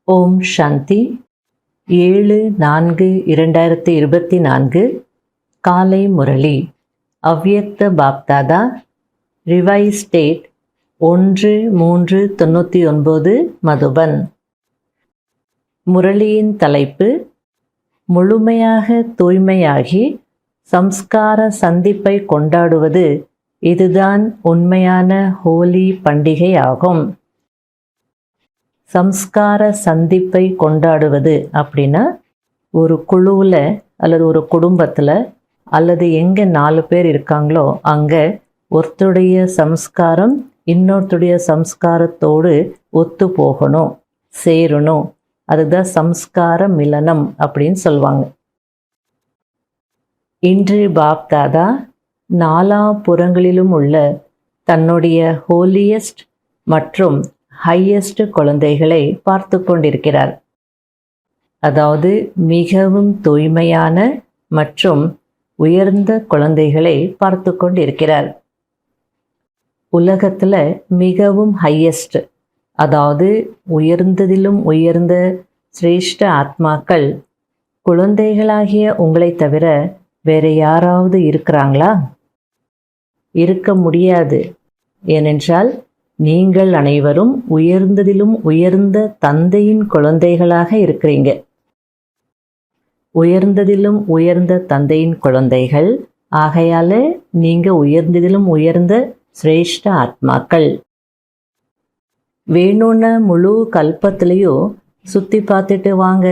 ஓம் சாந்தி. 7/4/2024 காலை முரளி. அவ்யக்த Bapdada, revise date 1/3/99 Madhuban. முரளியின் தலைப்பு: முழுமையாக தூய்மையாகி சம்ஸ்கார சந்திப்பை கொண்டாடுவது, இதுதான் உண்மையான ஹோலி பண்டிகை ஆகும். சம்ஸ்கார சந்திப்பை கொண்டாடுவது அப்படின்னா, ஒரு குழுவில் அல்லது ஒரு குடும்பத்தில் அல்லது எங்கே 4 பேர் இருக்காங்களோ அங்கே ஒருத்தருடைய சம்ஸ்காரம் இன்னொருத்தருடைய சம்ஸ்காரத்தோடு ஒத்து போகணும், சேரணும். அதுதான் சம்ஸ்கார மிலனம் அப்படின்னு சொல்லுவாங்க. இன்று பாப்தாதா 4 புறங்களிலும் உள்ள தன்னுடைய ஹோலியஸ்ட் மற்றும் ஹையஸ்ட் குழந்தைகளை பார்த்து கொண்டிருக்கிறார். அதாவது மிகவும் தூய்மையான மற்றும் உயர்ந்த குழந்தைகளை பார்த்து கொண்டிருக்கிறார். உலகத்தில் மிகவும் ஹையஸ்ட், அதாவது உயர்ந்ததிலும் உயர்ந்த சிரேஷ்ட ஆத்மாக்கள் குழந்தைகளாகிய உங்களை தவிர வேறு யாராவது இருக்கிறாங்களா? இருக்க முடியாது. ஏனென்றால் நீங்கள் அனைவரும் உயர்ந்ததிலும் உயர்ந்த தந்தையின் குழந்தைகளாக இருக்கிறீங்க. உயர்ந்ததிலும் உயர்ந்த தந்தையின் குழந்தைகள் ஆகையால நீங்கள் உயர்ந்ததிலும் உயர்ந்த சிரேஷ்ட ஆத்மாக்கள். வேணும்னா முழு கல்பத்திலையும் சுற்றி பார்த்துட்டு வாங்க,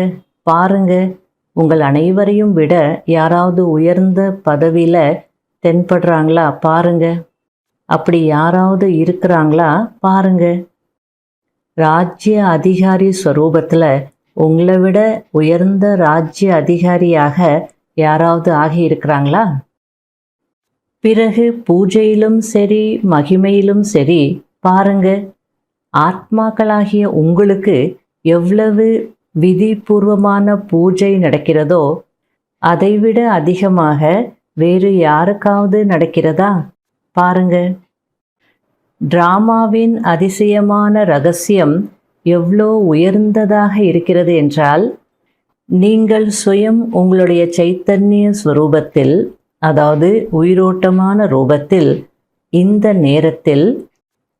பாருங்க. உங்கள் அனைவரையும் விட யாராவது உயர்ந்த பதவியில் தென்படுறாங்களா பாருங்க. அப்படி யாராவது இருக்கிறாங்களா பாருங்க. ராஜ்ய அதிகாரி ஸ்வரூபத்தில் உங்களை விட உயர்ந்த ராஜ்ய அதிகாரியாக யாராவது ஆகி இருக்கிறாங்களா? பிறகு பூஜையிலும் சரி, மகிமையிலும் சரி பாருங்க. ஆத்மாக்களாகிய உங்களுக்கு எவ்வளவு விதிபூர்வமான பூஜை நடக்கிறதோ அதைவிட அதிகமாக வேறு யாருக்காவது நடக்கிறதா பாருங்க. டிராமாவின் அதிசயமான ரகசியம் எவ்வளோ உயர்ந்ததாக இருக்கிறது என்றால், நீங்கள் சுயம் உங்களுடைய சைத்தன்ய ஸ்வரூபத்தில், அதாவது உயிரோட்டமான ரூபத்தில் இந்த நேரத்தில்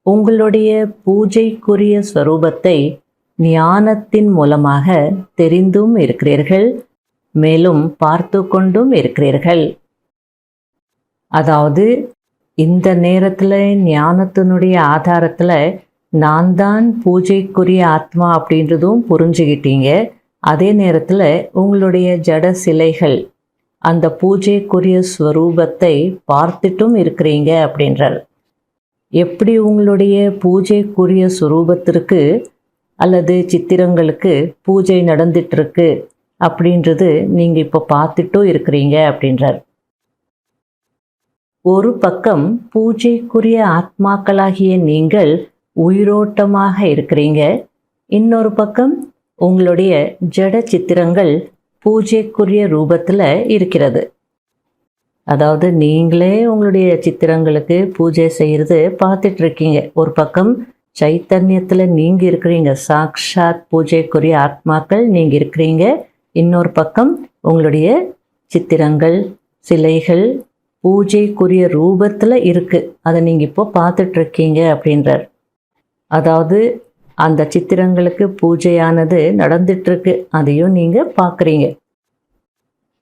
உங்களுடைய பூஜைக்குரிய ஸ்வரூபத்தை ஞானத்தின் மூலமாக தெரிந்தும் இருக்கிறீர்கள், மேலும் பார்த்து கொண்டும் இருக்கிறீர்கள். அதாவது இந்த நேரத்தில் ஞானத்தினுடைய ஆதாரத்தில் நான் தான் பூஜைக்குரிய ஆத்மா அப்படின்றதும் புரிஞ்சுக்கிட்டீங்க. அதே நேரத்தில் உங்களுடைய ஜட சிலைகள் அந்த பூஜைக்குரிய ஸ்வரூபத்தை பார்த்துட்டும் இருக்கிறீங்க அப்படின்றார். எப்படி உங்களுடைய பூஜைக்குரிய ஸ்வரூபத்திற்கு அல்லது சித்திரங்களுக்கு பூஜை நடந்துட்டுருக்கு அப்படின்றது நீங்கள் இப்போ பார்த்துட்டும் இருக்கிறீங்க அப்படின்றார். ஒரு பக்கம் பூஜைக்குரிய ஆத்மாக்களாகிய நீங்கள் உயிரோட்டமாக இருக்கிறீங்க, இன்னொரு பக்கம் உங்களுடைய ஜட சித்திரங்கள் பூஜைக்குரிய ரூபத்தில் இருக்கிறது. அதாவது நீங்களே உங்களுடைய சித்திரங்களுக்கு பூஜை செய்கிறது பார்த்துட்டு இருக்கீங்க. ஒரு பக்கம் சைத்தன்யத்தில் நீங்கள் இருக்கிறீங்க, சாக்ஷாத் பூஜைக்குரிய ஆத்மாக்கள் நீங்கள் இருக்கிறீங்க. இன்னொரு பக்கம் உங்களுடைய சித்திரங்கள், சிலைகள் பூஜைக்குரிய ரூபத்தில் இருக்குது, அதை நீங்கள் இப்போ பார்த்துட்ருக்கீங்க அப்படின்றார். அதாவது அந்த சித்திரங்களுக்கு பூஜையானது நடந்துட்டுருக்கு, அதையும் நீங்கள் பார்க்குறீங்க.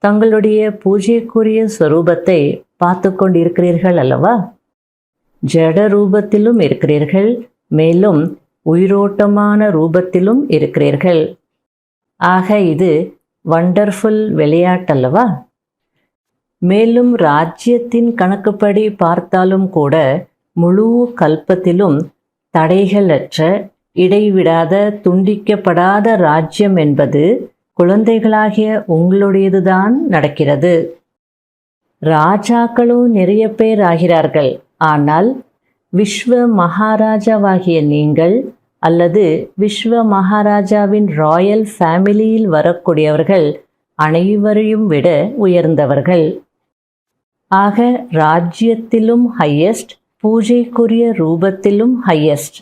தங்களுடைய பூஜைக்குரிய ஸ்வரூபத்தை பார்த்து கொண்டு இருக்கிறீர்கள் அல்லவா? ஜட ரூபத்திலும் இருக்கிறீர்கள், மேலும் உயிரோட்டமான ரூபத்திலும் இருக்கிறீர்கள். ஆக இது வண்டர்ஃபுல் விளையாட்டல்லவா? மேலும் ராஜ்யத்தின் கணக்குப்படி பார்த்தாலும் கூட முழு கல்பத்திலும் தடைகளற்ற, இடைவிடாத, துண்டிக்கப்படாத ராஜ்யம் என்பது குழந்தைகளாகிய உங்களுடையதுதான் நடக்கிறது. ராஜாக்களும் நிறைய பேர் ஆகிறார்கள், ஆனால் விஸ்வ மகாராஜாவாகிய நீங்கள் அல்லது விஸ்வ மகாராஜாவின் ராயல் ஃபேமிலியில் வரக்கூடியவர்கள் அனைவரையும் விட உயர்ந்தவர்கள். ஆக ராஜ்யத்திலும் ஹையஸ்ட், பூஜைக்குரிய ரூபத்திலும் ஹையஸ்ட்.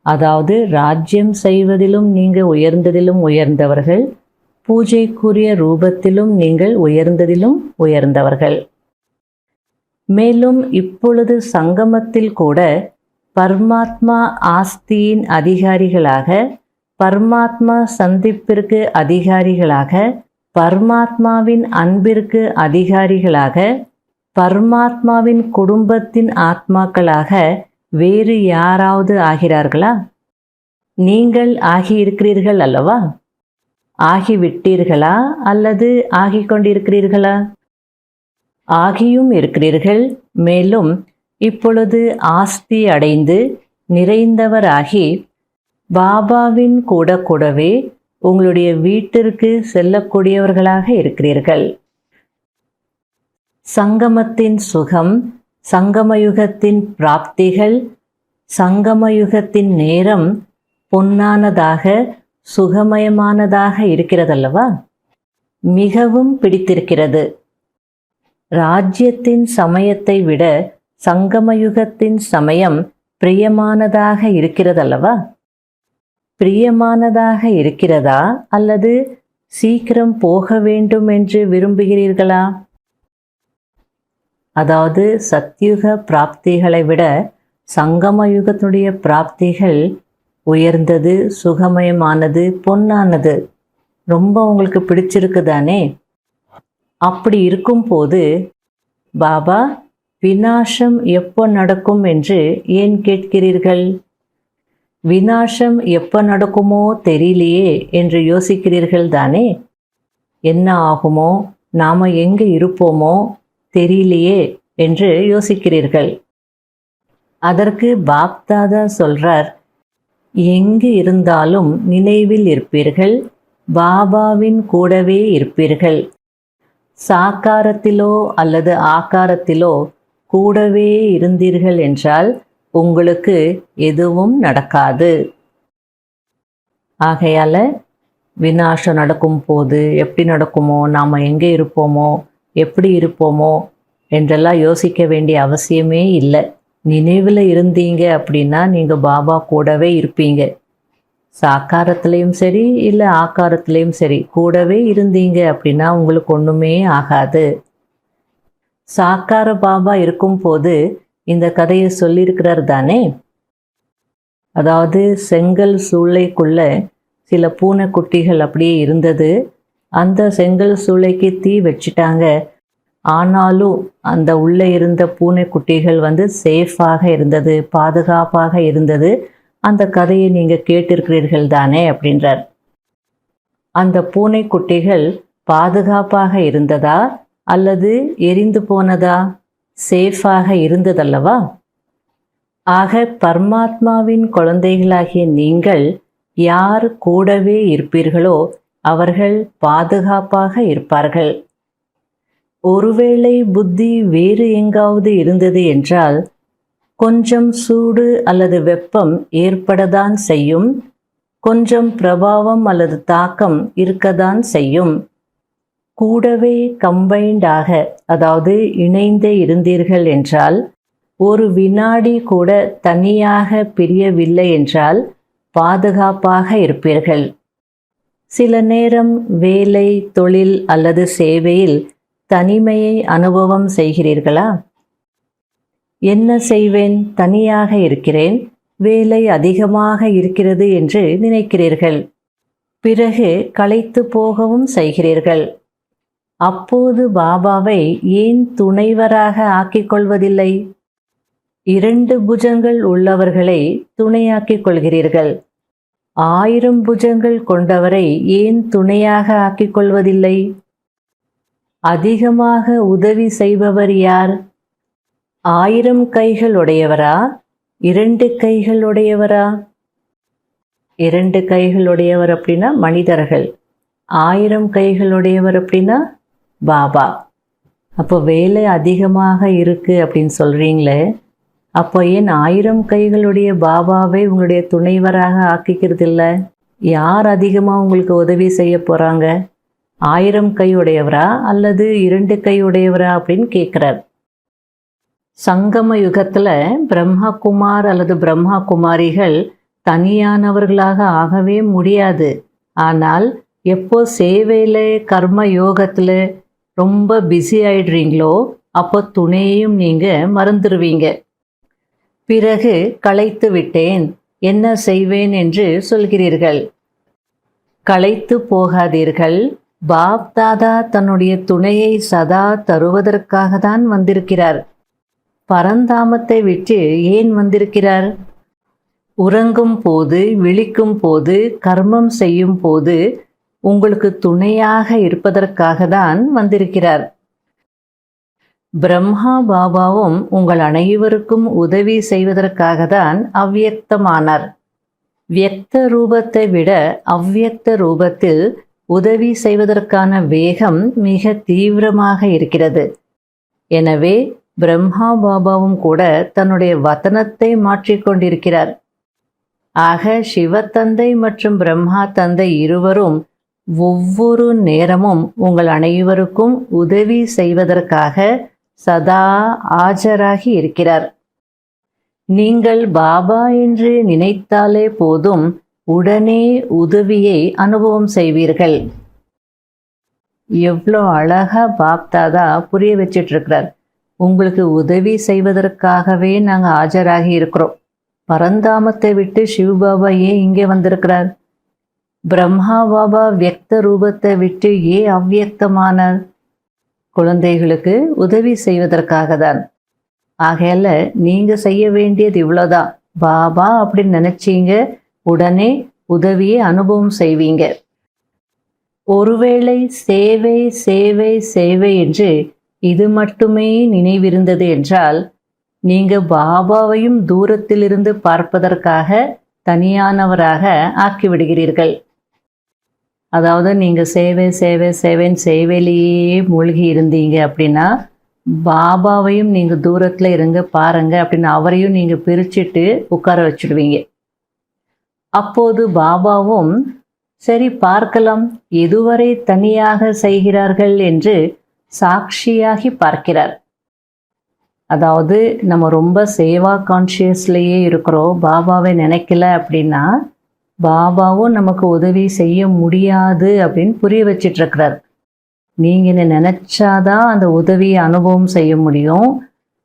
அதாவது ராஜ்யம் செய்வதிலும் நீங்கள் உயர்ந்ததிலும் உயர்ந்தவர்கள், பூஜைக்குரிய ரூபத்திலும் நீங்கள் உயர்ந்ததிலும் உயர்ந்தவர்கள். மேலும் இப்பொழுது சங்கமத்தில் கூட பரமாத்மா ஆஸ்தியின் அதிகாரிகளாக, பரமாத்மா சந்திப்பிற்கு அதிகாரிகளாக, பரமாத்மாவின் அன்பிற்கு அதிகாரிகளாக, பரமாத்மாவின் குடும்பத்தின் ஆத்மாக்களாக வேறு யாராவது ஆகிறார்களா? நீங்கள் ஆகியிருக்கிறீர்கள் அல்லவா? ஆகிவிட்டீர்களா அல்லது ஆகிக்கொண்டிருக்கிறீர்களா? ஆகியும் இருக்கிறீர்கள். மேலும் இப்பொழுது ஆஸ்தி அடைந்து நிறைந்தவராகி பாபாவின் கூடவே உங்களுடைய வீட்டிற்கு செல்லக்கூடியவர்களாக இருக்கிறீர்கள். சங்கமத்தின் சுகம், சங்கமயுகத்தின் பிராப்திகள், சங்கமயுகத்தின் நேரம் பொன்னானதாக சுகமயமானதாக இருக்கிறதல்லவா? மிகவும் பிடித்திருக்கிறது. ராஜ்யத்தின் சமயத்தை விட சங்கமயுகத்தின் சமயம் பிரியமானதாக இருக்கிறதல்லவா? பிரியமானதாக இருக்கிறதா அல்லது சீக்கிரம் போக வேண்டும் என்று விரும்புகிறீர்களா? அதாவது சத்யுக பிராப்திகளை விட சங்கமயுகத்துடைய பிராப்திகள் உயர்ந்தது, சுகமயமானது, பொன்னானது. ரொம்ப உங்களுக்கு பிடிச்சிருக்குதானே? அப்படி இருக்கும்போது பாபா விநாசம் எப்போ நடக்கும் என்று ஏன் கேட்கிறீர்கள்? விநாசம் எப்போ நடக்குமோ தெரியலையே என்று யோசிக்கிறீர்கள் தானே? என்ன ஆகுமோ, நாம் எங்கே இருப்போமோ தெரியலையே என்று யோசிக்கிறீர்கள். அதற்கு பாப்தாதா சொல்றார், எங்கு இருந்தாலும் நினைவில் இருப்பீர்கள், பாபாவின் கூடவே இருப்பீர்கள். சாக்காரத்திலோ அல்லது ஆக்காரத்திலோ கூடவே இருந்தீர்கள் என்றால் உங்களுக்கு எதுவும் நடக்காது. ஆகையால் விநாசம் நடக்கும் போது எப்படி நடக்குமோ, நாம் எங்கே இருப்போமோ, எப்படி இருப்போமோ என்றெல்லாம் யோசிக்க வேண்டிய அவசியமே இல்லை. நினைவில் இருந்தீங்க அப்படின்னா நீங்கள் பாபா கூடவே இருப்பீங்க. சாக்காரத்துலேயும் சரி இல்லை ஆக்காரத்துலேயும் சரி கூடவே இருந்தீங்க அப்படின்னா உங்களுக்கு ஒன்றுமே ஆகாது. சாக்கார பாபா இருக்கும்போது இந்த கதையை சொல்லியிருக்கிறார் தானே? அதாவது செங்கல் சூளைக்குள்ள சில பூனைக்குட்டிகள் அப்படியே இருந்தது. அந்த செங்கல் சூளைக்கு தீ வச்சிட்டாங்க. ஆனாலும் அந்த உள்ளே இருந்த பூனைக்குட்டிகள் சேஃபாக இருந்தது, பாதுகாப்பாக இருந்தது. அந்த கதையை நீங்கள் கேட்டிருக்கிறீர்கள் தானே அப்படின்றார். அந்த பூனைக்குட்டிகள் பாதுகாப்பாக இருந்ததா அல்லது எரிந்து போனதா? சேஃபாக இருந்ததல்லவா? ஆக பரமாத்மாவின் குழந்தைகளாகிய நீங்கள் யார் கூடவே இருப்பீர்களோ அவர்கள் பாதுகாப்பாக இருப்பார்கள். ஒருவேளை புத்தி வேறு எங்காவது இருந்தது என்றால் கொஞ்சம் சூடு அல்லது வெப்பம் ஏற்படத்தான் செய்யும், கொஞ்சம் பிரபாவம் அல்லது தாக்கம் இருக்கத்தான் செய்யும். கூடவே கம்பைண்டாக, அதாவது இணைந்தே இருந்தீர்கள் என்றால், ஒரு வினாடி கூட தனியாக பிரியவில்லை என்றால் பாதுகாப்பாக இருப்பீர்கள். சில நேரம் வேலை, தொழில் அல்லது சேவையில் தனிமையை அனுபவம் செய்கிறீர்களா? என்ன செய்வேன், தனியாக இருக்கிறேன், வேலை அதிகமாக இருக்கிறது என்று நினைக்கிறீர்கள். பிறகு களைத்து போகவும் செய்கிறீர்கள். அப்போது பாபாவை ஏன் துணைவராக ஆக்கிக் கொள்வதில்லை? 2 புஜங்கள் உள்ளவர்களை துணையாக்கிக் கொள்கிறீர்கள். 1000 புஜங்கள் கொண்டவரை ஏன் துணையாக ஆக்கிக் கொள்வதில்லை? அதிகமாக உதவி செய்பவர் யார்? 1000 கைகள் உடையவரா, 2 கைகள் உடையவரா? 2 கைகள் உடையவர் அப்படின்னா மனிதர்கள், 1000 கைகள் உடையவர் அப்படின்னா பாபா. அப்போ வேலை அதிகமாக இருக்கு அப்படின்னு சொல்றீங்களே, அப்போ ஏன் 1000 கைகளுடைய பாபாவை உங்களுடைய துணைவராக ஆக்கிக்கிறது இல்லை? யார் அதிகமாக உங்களுக்கு உதவி செய்ய போறாங்க? 1000 கை உடையவரா அல்லது 2 கை உடையவரா அப்படின்னு கேட்குறார். சங்கம யுகத்தில் பிரம்மா குமார் அல்லது பிரம்மா குமாரிகள் தனியானவர்களாக ஆகவே முடியாது. ஆனால் எப்போ சேவையில் கர்ம யோகத்தில் ரொம்ப பிஸி ஆயிடுறீங்களோ அப்போ துணையையும் நீங்கள் மறந்துடுவீங்க. பிறகு களைத்து விட்டேன், என்ன செய்வேன் என்று சொல்கிறீர்கள். களைத்து போகாதீர்கள். பாப் தாதா தன்னுடைய துணையை சதா தருவதற்காக தான் வந்திருக்கிறார். பரந்தாமத்தை விட்டு ஏன் வந்திருக்கிறார்? உறங்கும் போது, விழிக்கும் போது, கர்மம் செய்யும் போது உங்களுக்கு துணையாக இருப்பதற்காக தான் வந்திருக்கிறார். பிரம்மா பாபாவும் உங்கள் அனைவருக்கும் உதவி செய்வதற்காக தான் அவ்வியக்தமானார். வியக்த ரூபத்தை விட அவ்வியக்த ரூபத்தில் உதவி செய்வதற்கான வேகம் மிக தீவிரமாக இருக்கிறது. எனவே பிரம்மா பாபாவும் கூட தன்னுடைய வதனத்தை மாற்றிக்கொண்டிருக்கிறார். ஆக சிவத்தந்தை மற்றும் பிரம்மா தந்தை இருவரும் ஒவ்வொரு நேரமும் உங்கள் அனைவருக்கும் உதவி செய்வதற்காக சதா ஆஜராகி இருக்கிறார். நீங்கள் பாபா என்று நினைத்தாலே போதும், உடனே உதவியை அனுபவம் செய்வீர்கள். எவ்வளோ அழகா பாப் தாதா புரிய வச்சிட்டு இருக்கிறார். உங்களுக்கு உதவி செய்வதற்காகவே நாங்கள் ஆஜராகி இருக்கிறோம். பரந்தாமத்தை விட்டு சிவபாபா ஏன் இங்கே வந்திருக்கிறார்? பிரம்மா பாபா வியக்த ரூபத்தை விட்டு ஏன் அவ்வியக்தமானார்? குழந்தைகளுக்கு உதவி செய்வதற்காக தான். ஆகையால நீங்க செய்ய வேண்டியது இவ்வளோதான். பாபா அப்படின்னு நினைச்சீங்க, உடனே உதவியை அனுபவம் செய்வீங்க. ஒருவேளை சேவை சேவை சேவை என்று இது மட்டுமே நினைவிருந்தது என்றால், நீங்க பாபாவையும் தூரத்திலிருந்து பார்ப்பதற்காக தனியானவராக ஆக்கிவிடுகிறீர்கள். அதாவது நீங்க சேவை சேவை சேவைன்னு சேவையிலேயே மூழ்கி இருந்தீங்க அப்படின்னா, பாபாவையும் நீங்க தூரத்துல இருங்க பாருங்க அப்படின்னு அவரையும் நீங்க பிரிச்சுட்டு உட்கார வச்சுடுவீங்க. அப்போது பாபாவும் சரி பார்க்கலாம் எதுவரை தனியாக செய்கிறார்கள் என்று சாட்சியாகி பார்க்கிறார். அதாவது நம்ம ரொம்ப சேவா கான்ஷியஸ்லேயே இருக்கிறோம், பாபாவை நினைக்கல அப்படின்னா பாபாவும் நமக்கு உதவி செய்ய முடியாது அப்படின்னு புரிய வச்சிட்டு இருக்கிறார். நீங்கள் என்ன நினச்சாதான் அந்த உதவியை அனுபவம் செய்ய முடியும்.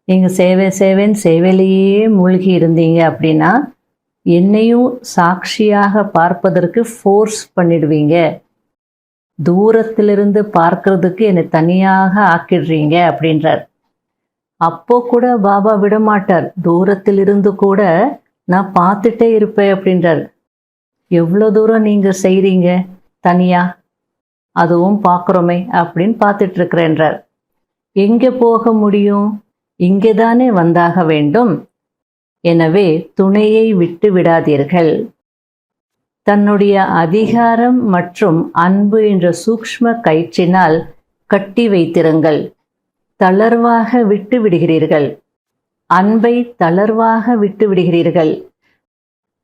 நீங்கள் சேவை சேவைன்னு சேவையிலேயே மூழ்கி இருந்தீங்க அப்படின்னா என்னையும் சாட்சியாக பார்ப்பதற்கு ஃபோர்ஸ் பண்ணிடுவீங்க. தூரத்திலிருந்து பார்க்கறதுக்கு என்னை தனியாக ஆக்கிடுறீங்க அப்படின்றார். அப்போ கூட பாபா விடமாட்டார். தூரத்திலிருந்து கூட நான் பார்த்துட்டே இருப்பேன் அப்படின்றார். எவ்வளோ தூரம் நீங்கள் செய்கிறீங்க தனியா, அதுவும் பார்க்குறோமே அப்படின்னு பார்த்துட்டு இருக்கிறேன்றார். எங்கே போக முடியும்? இங்கே தானே வந்தாக வேண்டும். எனவே துணையை விட்டு விடாதீர்கள். தன்னுடைய அதிகாரம் மற்றும் அன்பு என்ற சூக்ஷ்ம கயிற்றினால் கட்டி வைத்திருங்கள். தளர்வாக விட்டு விடுகிறீர்கள். அன்பை தளர்வாக விட்டு விடுகிறீர்கள்.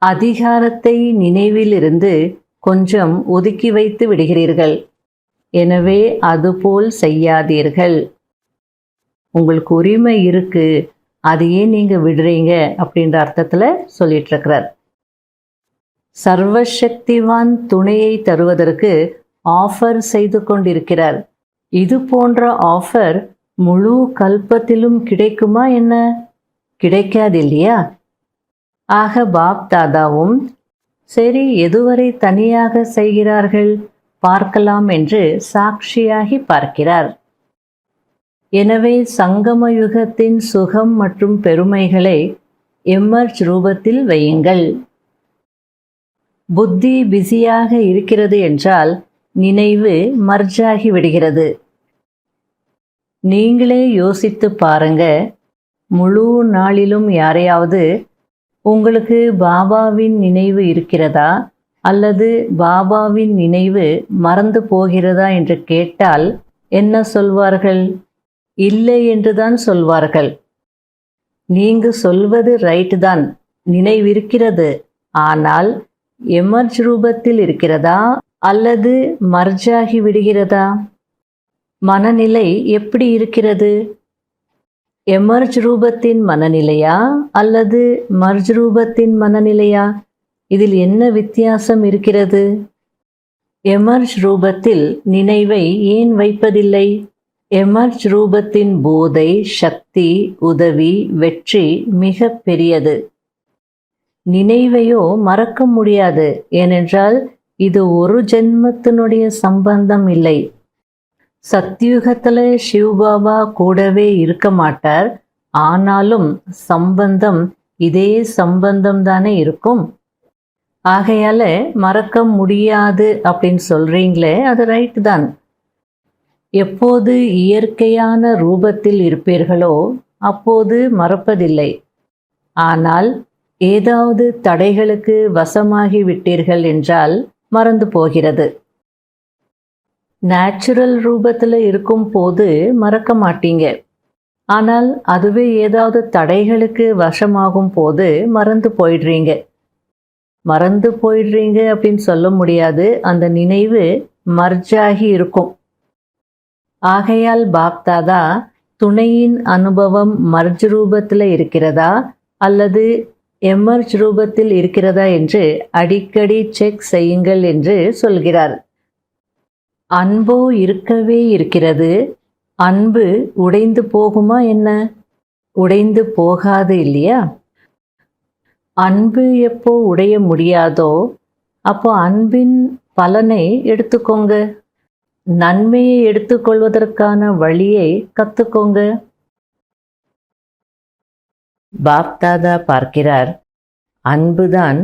அதிகாரத்தை நினைவிலிருந்து கொஞ்சம் ஒதுக்கி வைத்து விடுகிறீர்கள். எனவே அதுபோல் செய்யாதீர்கள். உங்களுக்கு உரிமை இருக்கு, அதையே நீங்க விடுறீங்க அப்படின்ற அர்த்தத்தில் சொல்லிட்டு இருக்கிறார். சர்வசக்திவான் துணையை தருவதற்கு ஆஃபர் செய்து கொண்டிருக்கிறார். இது போன்ற ஆஃபர் முழு கல்பத்திலும் கிடைக்குமா என்ன? கிடைக்காது இல்லையா? ஆக பாப் தாதாவும் சரி எதுவரை தனியாக செய்கிறார்கள் பார்க்கலாம் என்று சாட்சியாகி பார்க்கிறார். எனவே சங்கம யுகத்தின் சுகம் மற்றும் பெருமைகளை எமர்ஜ் ரூபத்தில் வையுங்கள். புத்தி பிஸியாக இருக்கிறது என்றால் நினைவு மர்ஜாகி விடுகிறது. நீங்களே யோசித்து பாருங்க, முழு நாளிலும் யாரையாவது உங்களுக்கு பாபாவின் நினைவு இருக்கிறதா அல்லது பாபாவின் நினைவு மறந்து போகிறதா என்று கேட்டால் என்ன சொல்வார்கள்? இல்லை என்றுதான் சொல்வார்கள். நீங்க சொல்வது ரைட் தான், நினைவிருக்கிறது. ஆனால் எமர்ஜ் ரூபத்தில் இருக்கிறதா அல்லது மர்ஜாகி விடுகிறதா? மனநிலை எப்படி இருக்கிறது? எமர்ஜ் ரூபத்தின் மனநிலையா அல்லது மர்ஜ் ரூபத்தின் மனநிலையா? இதில் என்ன வித்தியாசம் இருக்கிறது? எமர்ஜ் ரூபத்தில் நினைவை ஏன் வைப்பதில்லை? எமர்ஜ் ரூபத்தின் போதை, சக்தி, உதவி, வெற்றி மிக பெரியது. நினைவையோ மறக்க முடியாது. ஏனென்றால் இது ஒரு ஜென்மத்தினுடைய சம்பந்தம் இல்லை. சத்யுகத்துல சிவபாபா கூடவே இருக்க மாட்டார். ஆனாலும் சம்பந்தம் இதே சம்பந்தம் தானே இருக்கும். ஆகையால மறக்க முடியாது அப்படின்னு சொல்றீங்களே, அது ரைட் தான். எப்போது இயற்கையான ரூபத்தில் இருப்பீர்களோ அப்போது மறப்பதில்லை. ஆனால் ஏதாவது தடைகளுக்கு வசமாகி விட்டீர்கள் என்றால் மறந்து போகிறது. நேச்சுரல் ரூபத்தில் இருக்கும் போது மறக்க மாட்டீங்க. ஆனால் அதுவே ஏதாவது தடைகளுக்கு வசமாகும் போது மறந்து போயிடுறீங்க. மறந்து போயிடுறீங்க அப்படின்னு சொல்ல முடியாது. அந்த நினைவு மர்ஜாகி இருக்கும். ஆகையால் பாப்தாதா துணையின் அனுபவம் மர்ஜ் ரூபத்தில் இருக்கிறதா அல்லது எமர்ஜ் ரூபத்தில் இருக்கிறதா என்று அடிக்கடி செக் செய்யுங்கள் என்று சொல்கிறார். அன்போ இருக்கவே இருக்கிறது. அன்பு உடைந்து போகுமா என்ன? உடைந்து போகாது இல்லையா? அன்பு எப்போ உடைய முடியாதோ அப்போ அன்பின் பலனை எடுத்துக்கோங்க. நன்மையை எடுத்துக்கொள்வதற்கான வழியை கத்துக்கோங்க. பாப்தாதா பார்க்கிறார், அன்புதான்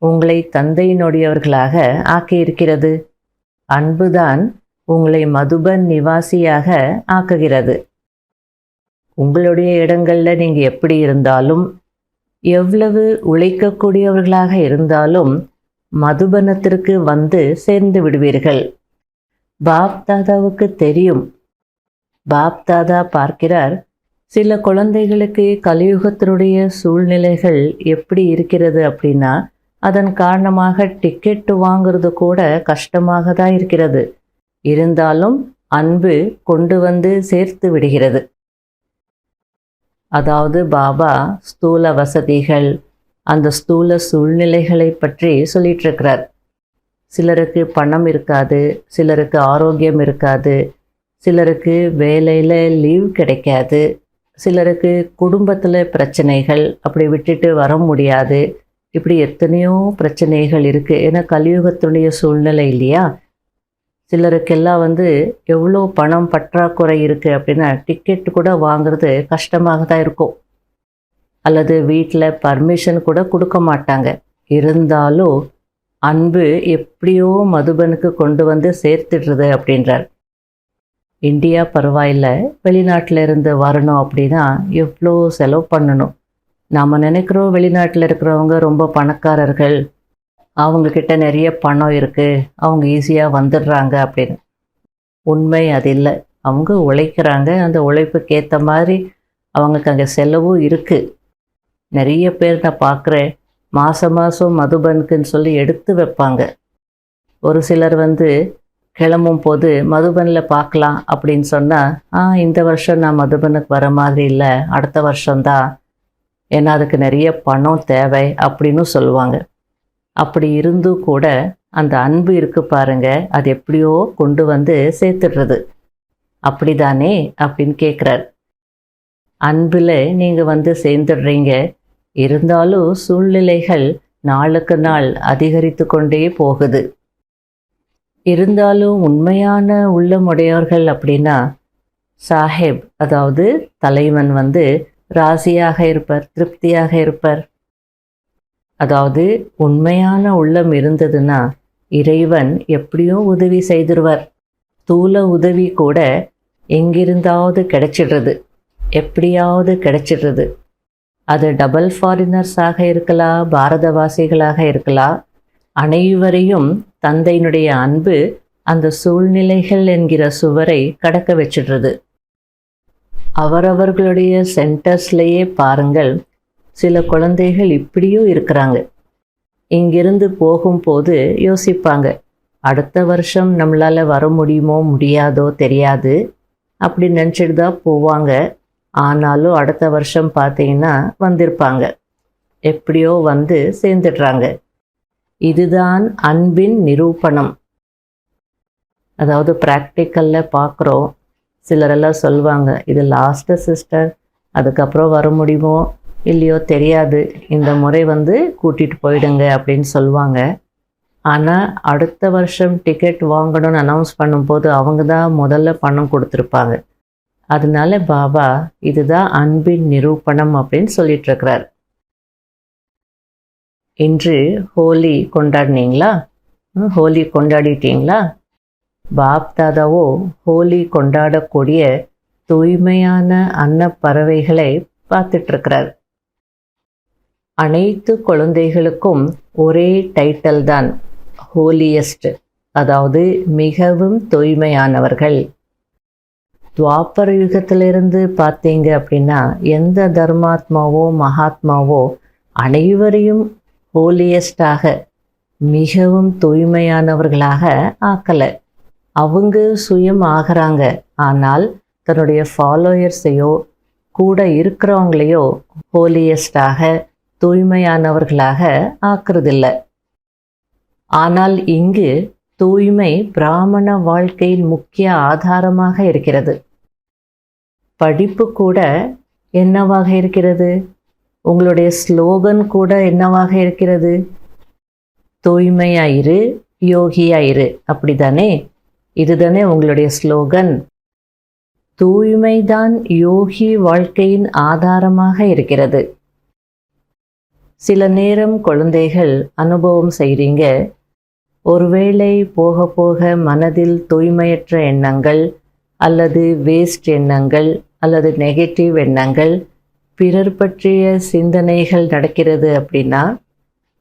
உங்களை தந்தையினுடையவர்களாக ஆக்கியிருக்கிறது. அன்புதான் உங்களை மதுபன் நிவாசியாக ஆக்குகிறது. உங்களுடைய இடங்கள்ல நீங்க எப்படி இருந்தாலும், எவ்வளவு உழைக்கக்கூடியவர்களாக இருந்தாலும் மதுபனத்திற்கு வந்து சேர்ந்து விடுவீர்கள். பாப்தாதாவுக்கு தெரியும். பாப்தாதா பார்க்கிறார், சில குழந்தைகளுக்கு கலியுகத்தினுடைய சூழ்நிலைகள் எப்படி இருக்கிறது அப்படின்னா அதன் காரணமாக டிக்கெட் வாங்கிறது கூட கஷ்டமாக தான் இருக்கிறது. இருந்தாலும் அன்பு கொண்டு வந்து சேர்த்து விடுகிறது. அதாவது பாபா ஸ்தூல வசதிகள், அந்த ஸ்தூல சூழ்நிலைகளை பற்றி சொல்லிட்டு இருக்கிறார். சிலருக்கு பணம் இருக்காது, சிலருக்கு ஆரோக்கியம் இருக்காது, சிலருக்கு வேலையில் லீவ் கிடைக்காது, சிலருக்கு குடும்பத்தில் பிரச்சனைகள், அப்படி விட்டுட்டு வர முடியாது. இப்படி எத்தனையோ பிரச்சனைகள் இருக்குது. ஏன்னா கலியுகத்துடைய சூழ்நிலை இல்லையா? சிலருக்கெல்லாம் எவ்வளோ பணம் பற்றாக்குறை இருக்குது அப்படின்னா டிக்கெட் கூட வாங்குறது கஷ்டமாக தான் இருக்கும். அல்லது வீட்டில் பர்மிஷன் கூட கொடுக்க மாட்டாங்க. இருந்தாலும் அன்பு எப்படியோ மதுபனுக்கு கொண்டு வந்து சேர்த்துடுறது அப்படின்றார். இந்தியா பரவாயில்ல, வெளிநாட்டில் இருந்து வரணும் அப்படின்னா எவ்வளோ செலவு பண்ணணும். நாம் நினைக்கிறோம் வெளிநாட்டில் இருக்கிறவங்க ரொம்ப பணக்காரர்கள், அவங்கக்கிட்ட நிறைய பணம் இருக்குது, அவங்க ஈஸியாக வந்துடுறாங்க அப்படின்னு. உண்மை அது இல்லை. அவங்க உழைக்கிறாங்க. அந்த உழைப்புக்கு ஏற்ற மாதிரி அவங்களுக்கு அங்கே செலவும் இருக்குது. நிறைய பேர் நான் பார்க்குறேன், மாதம் மதுபனுக்குன்னு சொல்லி எடுத்து வைப்பாங்க. ஒரு சிலர் கிளம்பும் போது மதுபனில் பார்க்கலாம் அப்படின்னு சொன்னால், இந்த வருஷம் நான் மதுபனுக்கு வர மாதிரி இல்லை, அடுத்த வருஷம்தான், ஏன்னா அதுக்கு நிறைய பணம் தேவை அப்படின்னு சொல்லுவாங்க. அப்படி இருந்தும் கூட அந்த அன்பு இருக்கு பாருங்க, அது எப்படியோ கொண்டு வந்து சேர்த்துடுறது. அப்படிதானே அப்படின்னு கேட்குறார். அன்பில் நீங்கள் சேர்ந்துடுறீங்க. இருந்தாலும் சூழ்நிலைகள் நாளுக்கு நாள் அதிகரித்து கொண்டே போகுது. இருந்தாலும் உண்மையான உள்ளமுடையவர்கள் அப்படின்னா சாஹேப், அதாவது தலைவன் ராசியாக இருப்பார், திருப்தியாக இருப்பார். அதாவது உண்மையான உள்ளம் இருந்ததுன்னா இறைவன் எப்படியும் உதவி செய்திருவார். தூல உதவி கூட எங்கிருந்தாவது கிடைச்சிடுறது, எப்படியாவது கிடைச்சிடுறது. அது டபுள் ஃபாரினர்ஸாக இருக்கலாம், பாரதவாசிகளாக இருக்கலாம். அனைவரையும் தந்தையினுடைய அன்பு அந்த சூழ்நிலைகள் என்கிற சுவரை கடக்க வச்சிடுறது. அவரவர்களுடைய சென்டர்ஸ்லேயே பாருங்கள், சில குழந்தைகள் இப்படியும் இருக்கிறாங்க. இங்கிருந்து போகும்போது யோசிப்பாங்க, அடுத்த வருஷம் நம்மளால் வர முடியுமோ முடியாதோ தெரியாது அப்படி நினச்சிட்டு தான் போவாங்க. ஆனாலும் அடுத்த வருஷம் பார்த்தீங்கன்னா வந்திருப்பாங்க. எப்படியோ சேர்ந்துடுறாங்க. இதுதான் அன்பின் நிரூபணம். அதாவது ப்ராக்டிக்கலில் பார்க்குறோம். சிலரெல்லாம் சொல்லுவாங்க, இது லாஸ்ட்டு சிஸ்டர், அதுக்கப்புறம் வர முடியுமோ இல்லையோ தெரியாது, இந்த முறை கூட்டிகிட்டு போயிடுங்க அப்படின்னு சொல்லுவாங்க. ஆனால் அடுத்த வருஷம் டிக்கெட் வாங்கணும்னு அனௌன்ஸ் பண்ணும்போது அவங்க தான் முதல்ல பணம் கொடுத்துருப்பாங்க. அதனால பாபா இதுதான் அன்பின் நிரூபணம் அப்படின்னு சொல்லிகிட்ருக்கிறார். இன்று ஹோலி கொண்டாடினீங்களா? ஹோலி கொண்டாடிட்டீங்களா? பாப் தாதாவோ ஹோலி கொண்டாடக்கூடிய தூய்மையான அன்னப்பறவைகளை பார்த்துட்ருக்கிறார். அனைத்து குழந்தைகளுக்கும் ஒரே டைட்டில் தான், ஹோலியஸ்ட், அதாவது மிகவும் தூய்மையானவர்கள். துவாபர யுகத்திலிருந்து பார்த்தீங்க அப்படின்னா எந்த தர்மாத்மாவோ மகாத்மாவோ அனைவரையும் ஹோலியஸ்டாக, மிகவும் தூய்மையானவர்களாக ஆக்கலை. அவங்க சுயம் ஆகிறாங்க, ஆனால் தன்னுடைய ஃபாலோயர்ஸையோ கூட இருக்கிறவங்களையோ ஹோலியஸ்டாக, தூய்மையானவர்களாக ஆக்குறதில்ல. ஆனால் இங்கு தூய்மை பிராமண வாழ்க்கையின் முக்கிய ஆதாரமாக இருக்கிறது. படிப்பு கூட என்னவாக இருக்கிறது? உங்களுடைய ஸ்லோகன் கூட என்னவாக இருக்கிறது? தூய்மையாயிரு, யோகியாயிரு, அப்படிதானே? இதுதானே உங்களுடைய ஸ்லோகன். தூய்மைதான் யோகி வாழ்க்கையின் ஆதாரமாக இருக்கிறது. சில நேரம் குழந்தைகள் அனுபவம் செய்கிறீங்க, ஒருவேளை போக போக மனதில் தூய்மையற்ற எண்ணங்கள் அல்லது வேஸ்ட் எண்ணங்கள் அல்லது நெகட்டிவ் எண்ணங்கள், பிறர் பற்றிய சிந்தனைகள் நடக்கிறது அப்படின்னா,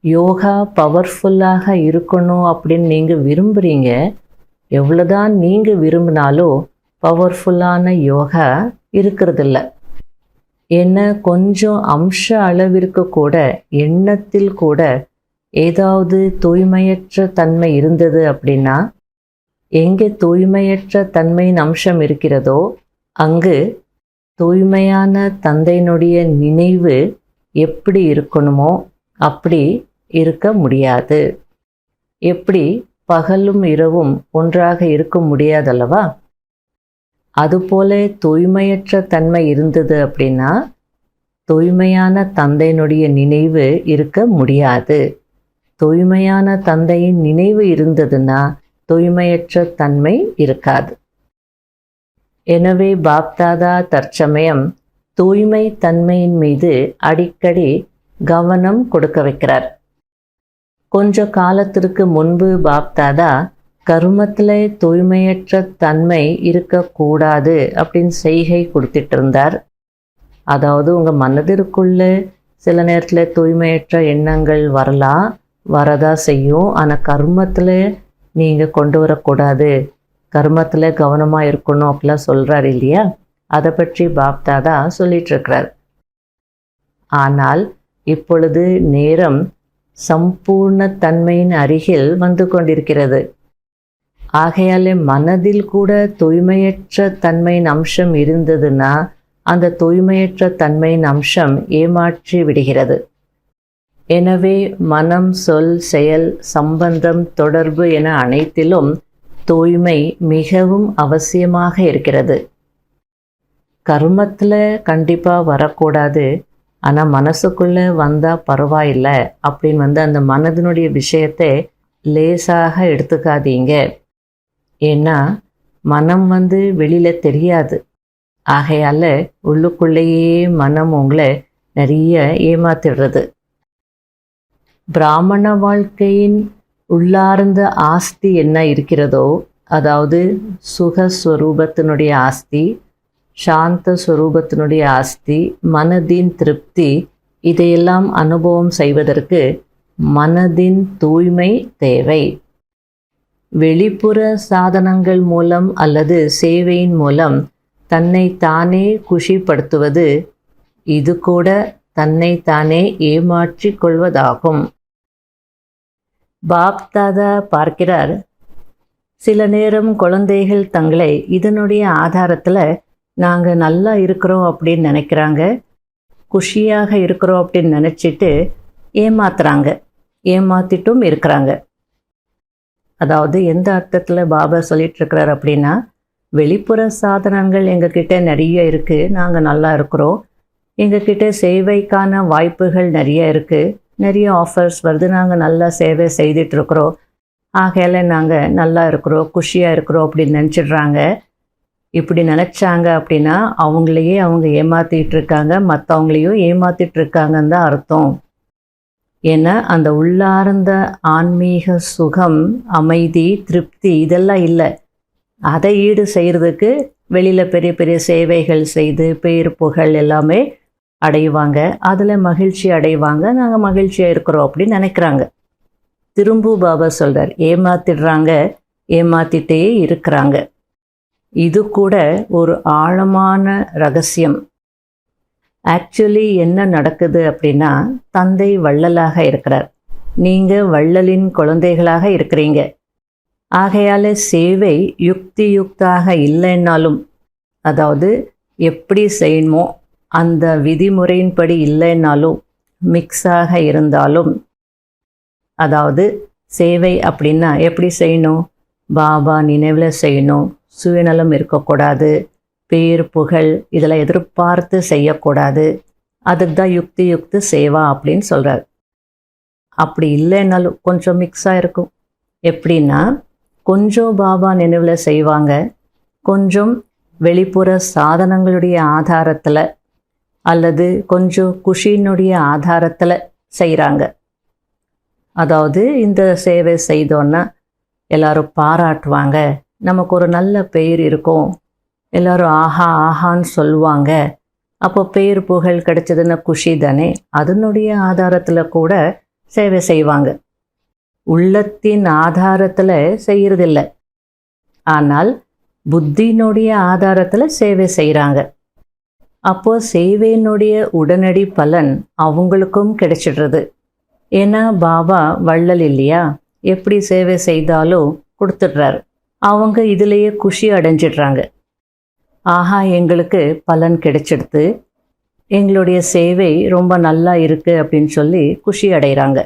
யோகா பவர்ஃபுல்லாக இருக்கணும் அப்படின்னு நீங்கள் விரும்புகிறீங்க. எவ்வளோதான் நீங்கள் விரும்பினாலும் பவர்ஃபுல்லான யோகா இருக்கிறதில்ல. ஏன்னா கொஞ்சம் அம்ச அளவிற்கு கூட எண்ணத்தில் கூட ஏதாவது தூய்மையற்ற தன்மை இருந்தது அப்படின்னா, எங்கே தூய்மையற்ற தன்மையின் அம்சம் இருக்கிறதோ அங்கு தூய்மையான தந்தையினுடைய நினைவு எப்படி இருக்கணுமோ அப்படி இருக்க முடியாது. எப்படி பகலும் இரவும் ஒன்றாக இருக்க முடியாதல்லவா? அதுபோல தூய்மையற்ற தன்மை இருந்தது அப்படின்னா தூய்மையான தந்தையினுடைய நினைவு இருக்க முடியாது. தூய்மையான தந்தையின் நினைவு இருந்ததுன்னா தூய்மையற்ற தன்மை இருக்காது. எனவே பாப்தாதா தற்சமயம் தூய்மை தன்மையின் மீது அடிக்கடி கவனம் கொடுக்க வைக்கிறார். கொஞ்ச காலத்திற்கு முன்பு பாப்தாதா கர்மத்தில் தூய்மையற்ற தன்மை இருக்கக்கூடாது அப்படின்னு செய்கை கொடுத்துட்டு இருந்தார். அதாவது உங்கள் மனதிற்குள்ள சில நேரத்தில் தூய்மையற்ற எண்ணங்கள் வரதா செய்யும். ஆனால் கர்மத்தில் நீங்கள் கொண்டு வரக்கூடாது, கர்மத்தில் கவனமாக இருக்கணும் அப்படிலாம் சொல்கிறார் இல்லையா? அதை பற்றி பாப்தாதா சொல்லிகிட்ருக்கிறார். ஆனால் இப்பொழுது நேரம் சம்பூர்ண தன்மையின் அருகில் வந்து கொண்டிருக்கிறது. ஆகையாலே மனதில் கூட தூய்மையற்ற தன்மையின் அம்சம் இருந்ததுன்னா அந்த தூய்மையற்ற தன்மையின் அம்சம் ஏமாற்றி விடுகிறது. எனவே மனம், சொல், செயல், சம்பந்தம், தொடர்பு என அனைத்திலும் தூய்மை மிகவும் அவசியமாக இருக்கிறது. கர்மத்தில் கண்டிப்பாக வரக்கூடாது, ஆனால் மனசுக்குள்ளே வந்தால் பரவாயில்லை அப்படின்னு அந்த மனதினுடைய விஷயத்தை லேசாக எடுத்துக்காதீங்க. ஏன்னா மனம் வெளியில் தெரியாது. ஆகையால் உள்ளுக்குள்ளேயே மனம் உங்களை நிறைய ஏமாத்திடுறது. பிராமண வாழ்க்கையின் உள்ளார்ந்த ஆஸ்தி என்ன இருக்கிறதோ, அதாவது சுகஸ்வரூபத்தினுடைய ஆஸ்தி, சாந்த ஸ்வரூபத்தினுடைய ஆஸ்தி, மனதின் திருப்தி, இதையெல்லாம் அனுபவம் செய்வதற்கு மனதின் தூய்மை தேவை. வெளிப்புற சாதனங்கள் மூலம் அல்லது சேவையின் மூலம் தன்னை தானே குஷிப்படுத்துவது, இது கூட தன்னை தானே ஏமாற்றிக் கொள்வதாகும். பாப்தாதா பார்க்கிறார், சில நேரம் குழந்தைகள் தங்களை இதனுடைய ஆதாரத்தில் நாங்கள் நல்லா இருக்கிறோம் அப்படின்னு நினைக்கிறாங்க, குஷியாக இருக்கிறோம் அப்படின்னு நினச்சிட்டு ஏமாத்துறாங்க. ஏமாத்திட்டும் இருக்கிறாங்க. அதாவது எந்த அர்த்தத்தில் பாபா சொல்லிட்டு இருக்கிறார் அப்படின்னா, வெளிப்புற சாதனங்கள் எங்ககிட்ட நிறைய இருக்குது, நாங்கள் நல்லா இருக்கிறோம், எங்ககிட்ட சேவைக்கான வாய்ப்புகள் நிறைய இருக்குது, நிறைய ஆஃபர்ஸ் வருது, நாங்கள் நல்லா சேவை செய்துட்ருக்குறோம், ஆகையால் நாங்கள் நல்லா இருக்கிறோம், குஷியாக இருக்கிறோம் அப்படின்னு நினச்சிடுறாங்க. இப்படி நினச்சாங்க அப்படின்னா அவங்களையே அவங்க ஏமாற்றிட்டு இருக்காங்க, மற்றவங்களையும் ஏமாற்றிட்டு இருக்காங்கன்னு தான் அர்த்தம். ஏன்னா அந்த உள்ளார்ந்த ஆன்மீக சுகம், அமைதி, திருப்தி இதெல்லாம் இல்லை. அதை ஈடு செய்கிறதுக்கு வெளியில் பெரிய பெரிய சேவைகள் செய்து பேர் புகழ் எல்லாமே அடைவாங்க, அதில் மகிழ்ச்சி அடைவாங்க, நாங்கள் மகிழ்ச்சியாக இருக்கிறோம் அப்படின்னு நினைக்கிறாங்க. திரும்ப பாபா சொல்கிறார், ஏமாத்திடுறாங்க, ஏமாத்திட்டே இருக்கிறாங்க. இது கூட ஒரு ஆழமான ரகசியம். ஆக்சுவலி என்ன நடக்குது அப்படின்னா, தந்தை வள்ளலாக இருக்கிறார், நீங்கள் வள்ளலின் குழந்தைகளாக இருக்கிறீங்க. ஆகையால் சேவை யுக்தியுக்தாக இல்லைன்னாலும், அதாவது எப்படி செய்யணுமோ அந்த விதிமுறையின்படி இல்லைன்னாலும், மிக்ஸாக இருந்தாலும், அதாவது சேவை அப்படின்னா எப்படி செய்யணும், பாபா நினைவில் செய்யணும், சுயநலம் இருக்கக்கூடாது, பேர் புகழ் இதெல்லாம் எதிர்பார்த்து செய்யக்கூடாது, அதுக்கு தான் யுக்தி சேவா அப்படின்னு சொல்கிறார். அப்படி இல்லைன்னாலும் கொஞ்சம் மிக்ஸாக இருக்கும். எப்படின்னா, கொஞ்சம் பாபா நினைவில் செய்வாங்க, கொஞ்சம் வெளிப்புற சாதனங்களுடைய ஆதாரத்தில் அல்லது கொஞ்சம் குஷியினுடைய ஆதாரத்தில் செய்கிறாங்க. அதாவது இந்த சேவை செய்தோன்னா எல்லாரும் பாராட்டுவாங்க, நமக்கு ஒரு நல்ல பெயர் இருக்கும், எல்லோரும் ஆஹா ஆஹான்னு சொல்லுவாங்க, அப்போ பெயர் புகழ் கிடைச்சதுன்னா குஷி தானே, அதனுடைய ஆதாரத்தில் கூட சேவை செய்வாங்க. உள்ளத்தின் ஆதாரத்தில் செய்கிறதில்ல, ஆனால் புத்தியினுடைய ஆதாரத்தில் சேவை செய்கிறாங்க. அப்போது சேவையினுடைய உடனடி பலன் அவங்களுக்கும் கிடைச்சிடுறது. ஏன்னா பாபா வள்ளல் இல்லையா, எப்படி சேவை செய்தாலும் கொடுத்துட்றாரு. அவங்க இதிலேயே குஷி அடைஞ்சிடுறாங்க. ஆஹா, எங்களுக்கு பலன் கிடைச்சிடுது, எங்களுடைய சேவை ரொம்ப நல்லா இருக்குது அப்படின்னு சொல்லி குஷி அடைகிறாங்க.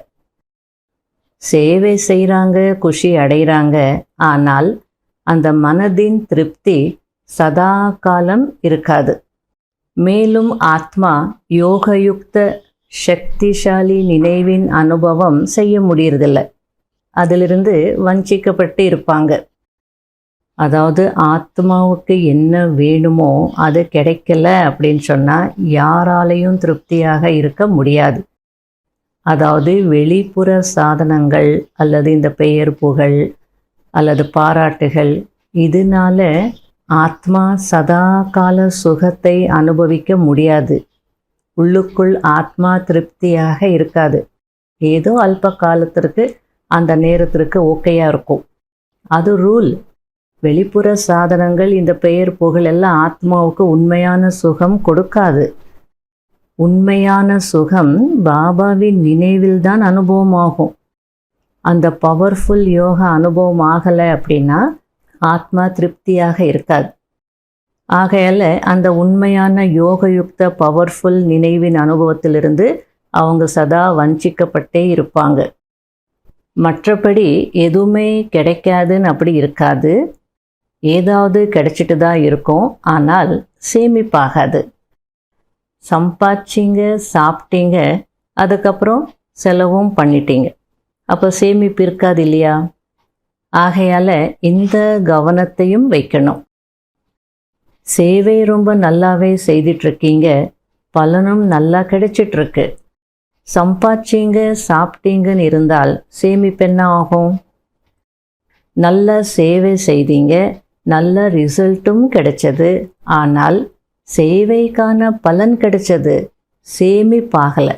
சேவை செய்கிறாங்க, குஷி அடைகிறாங்க, ஆனால் அந்த மனதின் திருப்தி சதா காலம் இருக்காது. மேலும் ஆத்மா யோகயுக்த சக்திசாலி நினைவின் அனுபவம் செய்ய முடியறதில்ல, அதிலிருந்து வஞ்சிக்கப்பட்டு இருப்பாங்க. அதாவது ஆத்மாவுக்கு என்ன வேணுமோ அது கிடைக்கல அப்படின்னு சொன்னால் யாராலையும் திருப்தியாக இருக்க முடியாது. அதாவது வெளிப்புற சாதனங்கள் அல்லது இந்த பெயர் புகழ் அல்லது பாராட்டுகள், இதனால ஆத்மா சதா கால சுகத்தை அனுபவிக்க முடியாது. உள்ளுக்குள் ஆத்மா திருப்தியாக இருக்காது. ஏதோ அல்ப காலத்திற்கு அந்த நேரத்திற்கு ஓகேயாக இருக்கும், அது ரூல். வெளிப்புற சாதனங்கள் இந்த பெயர் புகழ் எல்லாம் ஆத்மாவுக்கு உண்மையான சுகம் கொடுக்காது. உண்மையான சுகம் பாபாவின் நினைவில்தான் அனுபவமாகும். அந்த பவர்ஃபுல் யோகா அனுபவம் ஆகலை அப்படின்னா ஆத்மா திருப்தியாக இருக்காது. ஆகையால் அந்த உண்மையான யோகயுக்த பவர்ஃபுல் நினைவின் அனுபவத்திலிருந்து அவங்க சதா வஞ்சிக்கப்பட்டே இருப்பாங்க. மற்றபடி எதுவுமே கிடைக்காதுன்னு அப்படி இருக்காது. ஏதாவது கிடைச்சிட்டு தான் இருக்கும், ஆனால் சேமிப்பாகாது. சம்பாதிச்சிங்க, சாப்பிட்டீங்க, அதுக்கப்புறம் செலவும் பண்ணிட்டீங்க, அப்போ சேமிப்பு இருக்காது இல்லையா? ஆகையால் இந்த கவனத்தையும் வைக்கணும். சேவை ரொம்ப நல்லாவே செய்துட்ருக்கீங்க, பலனும் நல்லா கிடைச்சிட்ருக்கு. சம்பாதிச்சிங்க, சாப்பிட்டீங்கன்னு இருந்தால் சேமிப்பு என்ன ஆகும்? நல்ல சேவை செய்தீங்க, நல்ல ரிசல்ட்டும் கிடைச்சது, ஆனால் சேவைக்கான பலன் கிடைச்சது, சேமிப்பாகலை.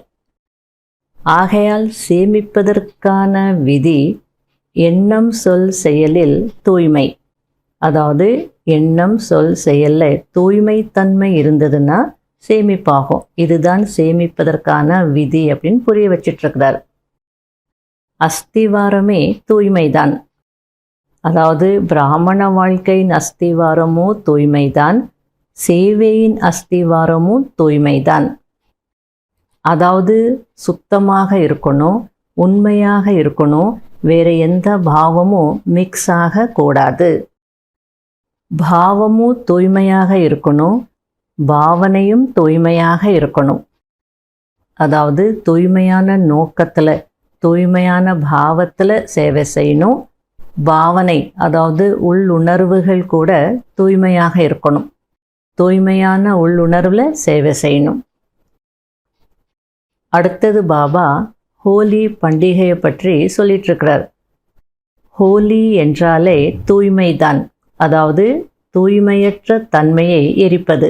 ஆகையால் சேமிப்பதற்கான விதி எண்ணம் சொல் செயலில் தூய்மை. அதாவது எண்ணம் சொல் செயலில் தூய்மை தன்மை இருந்ததுன்னா சேமிப்பாகும். இதுதான் சேமிப்பதற்கான விதி அப்படின்னு புரிய வச்சிட்ருக்கிறார். அஸ்திவாரமே தூய்மைதான். அதாவது பிராமண வாழ்க்கையின் அஸ்திவாரமும் தூய்மைதான், சேவையின் அஸ்திவாரமும் தூய்மைதான். அதாவது சுத்தமாக இருக்கணும், உண்மையாக இருக்கணும். வேற எந்த பாவமும் மிக்ஸ் ஆகக்கூடாது. பாவமும் தூய்மையாக இருக்கணும், பாவனையும் தூய்மையாக இருக்கணும். அதாவது தூய்மையான நோக்கத்தில், தூய்மையான பாவத்தில் சேவை செய்யணும். பாவனை, அதாவது உள்ளுணர்வுகள் கூட தூய்மையாக இருக்கணும். தூய்மையான உள்ளுணர்வில் சேவை செய்யணும். அடுத்தது பாபா ஹோலி பண்டிகையை பற்றி சொல்லிட்டு இருக்கிறார். ஹோலி என்றாலே தூய்மைதான், அதாவது தூய்மையற்ற தன்மையை எரிப்பது.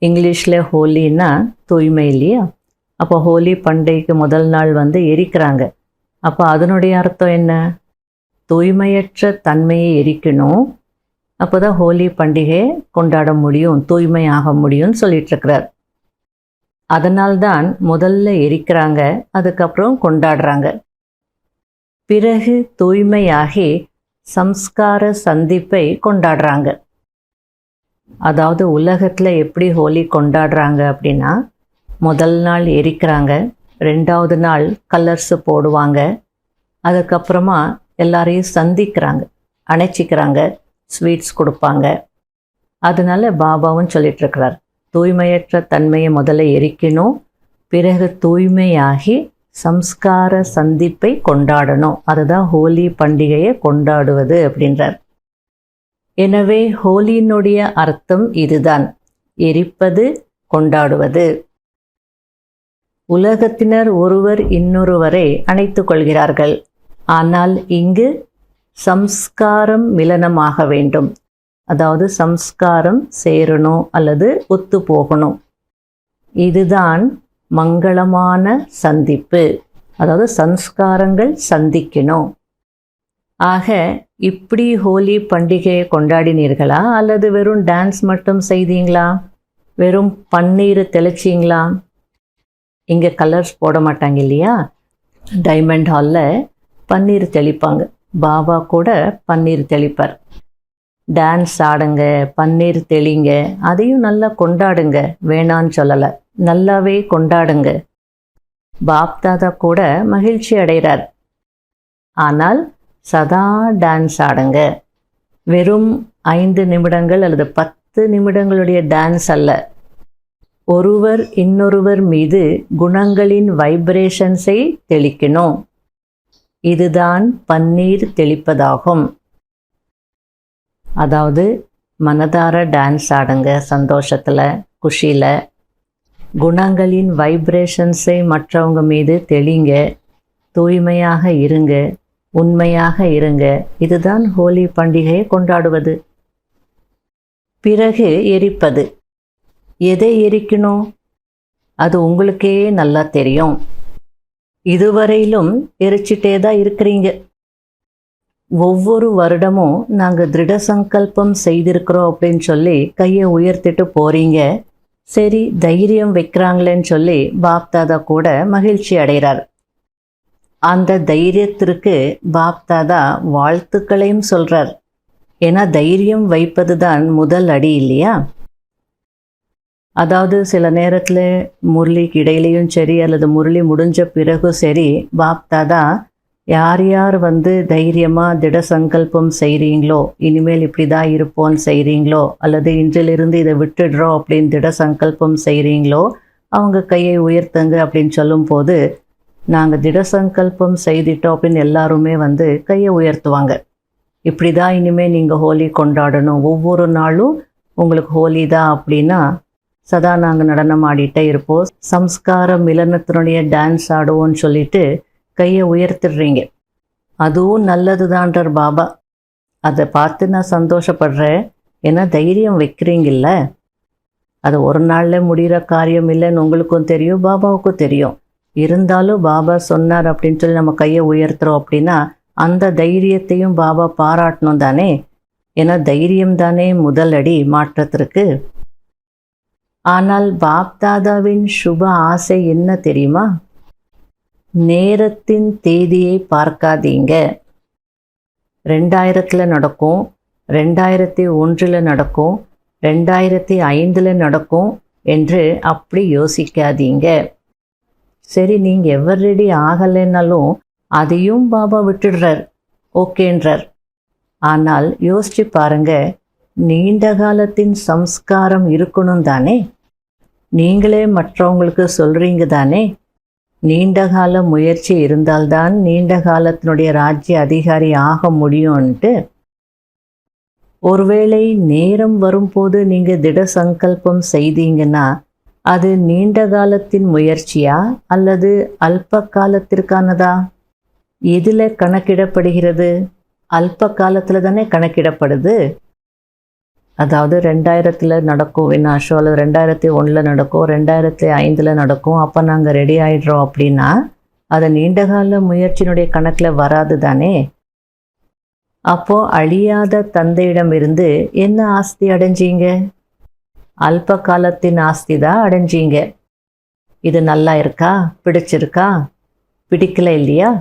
இங்கிலீஷில் ஹோலின்னா தூய்மை இல்லையா? அப்போ ஹோலி பண்டிகைக்கு முதல் நாள் எரிக்கிறாங்க. அப்போ அதனுடைய அர்த்தம் என்ன? தூய்மையற்ற தன்மையை எரிக்கணும். அப்போ தான் ஹோலி பண்டிகையை கொண்டாட முடியும், தூய்மையாக முடியும்னு சொல்லிட்டு இருக்கிறார். அதனால்தான் முதல்ல எரிக்கிறாங்க, அதுக்கப்புறம் கொண்டாடுறாங்க. பிறகு தூய்மையாகி சம்ஸ்கார சந்திப்பை கொண்டாடுறாங்க. அதாவது உலகத்தில் எப்படி ஹோலி கொண்டாடுறாங்க அப்படின்னா, முதல் நாள் எரிக்கிறாங்க, 2வது நாள் கலர்ஸ் போடுவாங்க, அதுக்கப்புறமா எல்லாரையும் சந்திக்கிறாங்க, அணைச்சிக்கிறாங்க, ஸ்வீட்ஸ் கொடுப்பாங்க. அதனால பாபாவும் சொல்லிட்டு இருக்கிறார், தூய்மையற்ற தன்மையை முதல்ல எரிக்கணும், பிறகு தூய்மையாகி சம்ஸ்கார சந்திப்பை கொண்டாடணும். அதுதான் ஹோலி பண்டிகையை கொண்டாடுவது அப்படின்றார். எனவே ஹோலியினுடைய அர்த்தம் இதுதான், எரிப்பது, கொண்டாடுவது. உலகத்தினர் ஒருவர் இன்னொருவரை அணைத்து கொள்கிறார்கள். ஆனால் இங்கு சம்ஸ்காரம் மிலனமாக வேண்டும். அதாவது சம்ஸ்காரம் சேரணும் அல்லது ஒத்து போகணும். இதுதான் மங்களமான சந்திப்பு. அதாவது சம்ஸ்காரங்கள் சந்திக்கணும். ஆக இப்படி ஹோலி பண்டிகையை கொண்டாடினீர்களா அல்லது வெறும் டான்ஸ் மட்டும் செய்தீங்களா? வெறும் பன்னீர் தெளிச்சிங்களா? இங்கே கலர்ஸ் போட மாட்டாங்க இல்லையா? டைமண்ட் ஹாலில் பன்னீர் தெளிப்பாங்க. பாபா கூட பன்னீர் தெளிப்பார். டான்ஸ் ஆடுங்க, பன்னீர் தெளிங்க, அதையும் நல்லா கொண்டாடுங்க, வேணான்னு சொல்லலை, நல்லாவே கொண்டாடுங்க. பாப்தாதா கூட மகிழ்ச்சி அடைகிறார். ஆனால் சதா டான்ஸ் ஆடுங்க. வெறும் 5 நிமிடங்கள் அல்லது 10 நிமிடங்களுடைய டான்ஸ் அல்ல. ஒருவர் இன்னொருவர் மீது குணங்களின் வைப்ரேஷன்ஸை தெளிக்கணும். இதுதான் பன்னீர் தெளிப்பதாகும். அதாவது மனதார டான்ஸ் ஆடுங்க, சந்தோஷத்தில், குஷியில். குணங்களின் வைப்ரேஷன்ஸை மற்றவங்க மீது தெளிங்க. தூய்மையாக இருங்க, உண்மையாக இருங்க. இதுதான் ஹோலி பண்டிகையை கொண்டாடுவது. பிறகு எரிப்பது. எதை எரிக்கணும்? அது உங்களுக்கே நல்லா தெரியும். இதுவரையிலும் எரிச்சிட்டே தான் இருக்கிறீங்க. ஒவ்வொரு வருடமும் நாங்கள் திருட சங்கல்பம் செய்திருக்கிறோம் அப்படின்னு சொல்லி கையை உயர்த்திட்டு போகிறீங்க. சரி, தைரியம் வைக்கிறாங்களேன்னு சொல்லி பாப்தாதா கூட மகிழ்ச்சி அடைகிறார். அந்த தைரியத்திற்கு பாப்தாதா வாழ்த்துக்களையும் சொல்கிறார். ஏன்னா தைரியம் வைப்பது தான் முதல் அடி இல்லையா? அதாவது சில நேரத்தில் முரளிக்கு இடையிலையும் சரி அல்லது முரளி முடிஞ்ச பிறகும் சரி, பாப்தாதா யார் யார் தைரியமாக திட சங்கல்பம் செய்கிறீங்களோ, இனிமேல் இப்படி தான் இருப்போன்னு செய்கிறீங்களோ, அல்லது இன்றிலிருந்து இதை விட்டுடுறோம் அப்படின்னு திட சங்கல்பம் செய்கிறீங்களோ, அவங்க கையை உயர்த்துங்க அப்படின்னு சொல்லும்போது, நாங்கள் திட சங்கல்பம் செய்துட்டோம் அப்படின்னு எல்லாருமே கையை உயர்த்துவாங்க. இப்படி தான் இனிமேல் நீங்கள் ஹோலி கொண்டாடணும், ஒவ்வொரு நாளும் உங்களுக்கு ஹோலி தான் அப்படின்னா சதா நாங்கள் நடனம் ஆடிட்டே இருப்போம், சம்ஸ்கார மிலனத்தினுடைய டான்ஸ் ஆடுவோன்னு சொல்லிட்டு கையை உயர்த்திடுறீங்க. அதுவும் நல்லது தான்றார் பாபா. அதை பார்த்து நான் சந்தோஷப்படுறேன். ஏன்னா தைரியம் வைக்கிறீங்கல்ல, அது ஒரு நாளில் முடிகிற காரியம் இல்லைன்னு உங்களுக்கும் தெரியும், பாபாவுக்கும் தெரியும். இருந்தாலும் பாபா சொன்னார் அப்படின்னு சொல்லி நம்ம கையை உயர்த்துறோம் அப்படின்னா அந்த தைரியத்தையும் பாபா பாராட்டணும் தானே. ஏன்னா தைரியம் தானே முதல் அடி மாற்றத்திற்கு. ஆனால் பாப்தாதாவின் சுப ஆசை என்ன தெரியுமா? நேரத்தின் தேதியை பார்க்காதீங்க. 2000 நடக்கும், 2001 நடக்கும், 2005 நடக்கும் என்று அப்படி யோசிக்காதீங்க. சரி, நீங்கள் எவர் ரெடி ஆகலைன்னாலும் அதையும் பாபா விட்டுடுறார், ஓகேன்றார். ஆனால் யோசிச்சு பாருங்க, நீண்ட காலத்தின் சம்ஸ்காரம் இருக்கணும் தானே? நீங்களே மற்றவங்களுக்கு சொல்கிறீங்க தானே, நீண்ட கால முயற்சி இருந்தால்தான் நீண்ட காலத்தினுடைய ராஜ்ய அதிகாரி ஆக முடியும்ன்ட்டு. ஒருவேளை நேரம் வரும்போது நீங்கள் திட சங்கல்பம் செய்தீங்கன்னா அது நீண்ட காலத்தின் முயற்சியா அல்லது அல்ப காலத்திற்கானதா? எதில் கணக்கிடப்படுகிறது? அல்ப காலத்தில் தானே கணக்கிடப்படுது. அதாவது 2000 நடக்கும் வினாஷோ, அல்லது 2001 நடக்கும், 2005 நடக்கும், அப்போ நாங்கள் ரெடி ஆகிடுறோம் அப்படின்னா அது நீண்டகால முயற்சியினுடைய கணக்கில் வராது தானே. அப்போது அழியாத தந்தையிடமிருந்து என்ன ஆஸ்தி அடைஞ்சீங்க? அல்ப காலத்தின் ஆஸ்தி தான் அடைஞ்சீங்க. இது நல்லா இருக்கா, பிடிச்சிருக்கா, பிடிக்கல இல்லையா?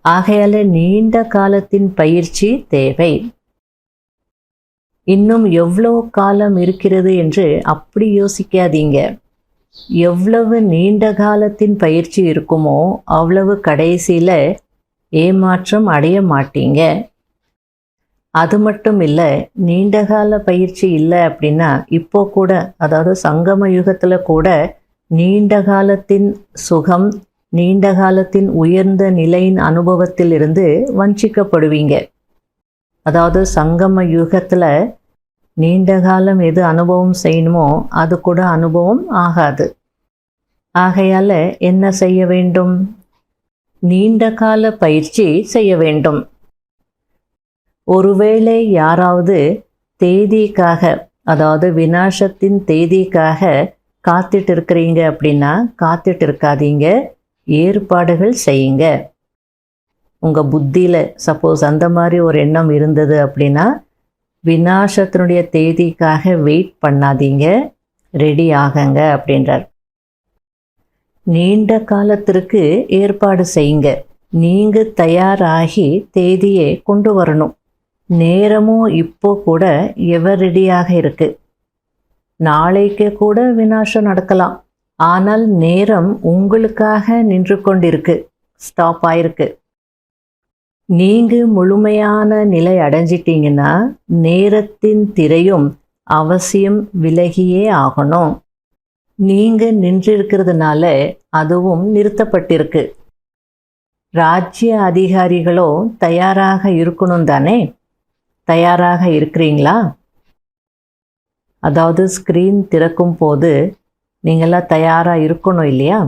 ஆகையால் நீண்ட காலத்தின் பயிற்சி தேவை. இன்னும் எவ்வளோ காலம் இருக்கிறது என்று அப்படி யோசிக்காதீங்க. எவ்வளவு நீண்ட காலத்தின் பயிற்சி இருக்குமோ அவ்வளவு கடைசியில் ஏமாற்றம் அடைய மாட்டீங்க. அது மட்டும் இல்லை, நீண்டகால பயிற்சி இல்லை அப்படின்னா இப்போ கூட, அதாவது சங்கம யுகத்தில் கூட நீண்ட காலத்தின் சுகம், நீண்ட காலத்தின் உயர்ந்த நிலையின் அனுபவத்தில் இருந்து வஞ்சிக்கப்படுவீங்க. அதாவது சங்கம யுகத்தில் நீண்ட காலம் எது அனுபவம் செய்யணுமோ அது கூட அனுபவம் ஆகாது. ஆகையால் என்ன செய்ய வேண்டும்? நீண்ட கால பயிற்சி செய்ய வேண்டும். ஒருவேளை யாராவது தேதிக்காக, அதாவது விநாசத்தின் தேதிக்காக காத்துட்டு இருக்கிறீங்க அப்படின்னா காத்துட்டு இருக்காதீங்க, ஏற்பாடுகள் செய்யுங்க. உங்கள் புத்தியில் சப்போஸ் அந்த மாதிரி ஒரு எண்ணம் இருந்தது அப்படின்னா விநாசத்தினுடைய தேதிக்காக வெயிட் பண்ணாதீங்க, ரெடி ஆகுங்க அப்படின்றார். நீண்ட காலத்திற்கு ஏற்பாடு செய்யுங்க. நீங்கள் தயாராகி தேதியை கொண்டு வரணும். நேரமும் இப்போ கூட எவர் ரெடியாக இருக்கு. நாளைக்கு கூட விநாசம் நடக்கலாம். ஆனால் நேரம் உங்களுக்காக நின்று கொண்டிருக்கு, ஸ்டாப் ஆயிருக்கு. நீங்கள் முழுமையான நிலை அடைஞ்சிட்டிங்கன்னா நேரத்தின் திரையும் அவசியம் விலகியே ஆகணும். நீங்கள் நின்றிருக்கிறதுனால அதுவும் நிறுத்தப்பட்டிருக்கு. ராஜ்ய அதிகாரிகளோ தயாராக இருக்கணும் தானே? தயாராக இருக்கிறீங்களா? அதாவது ஸ்க்ரீன் திறக்கும் போது நீங்களாம் தயாராக இருக்கணும் இல்லையா?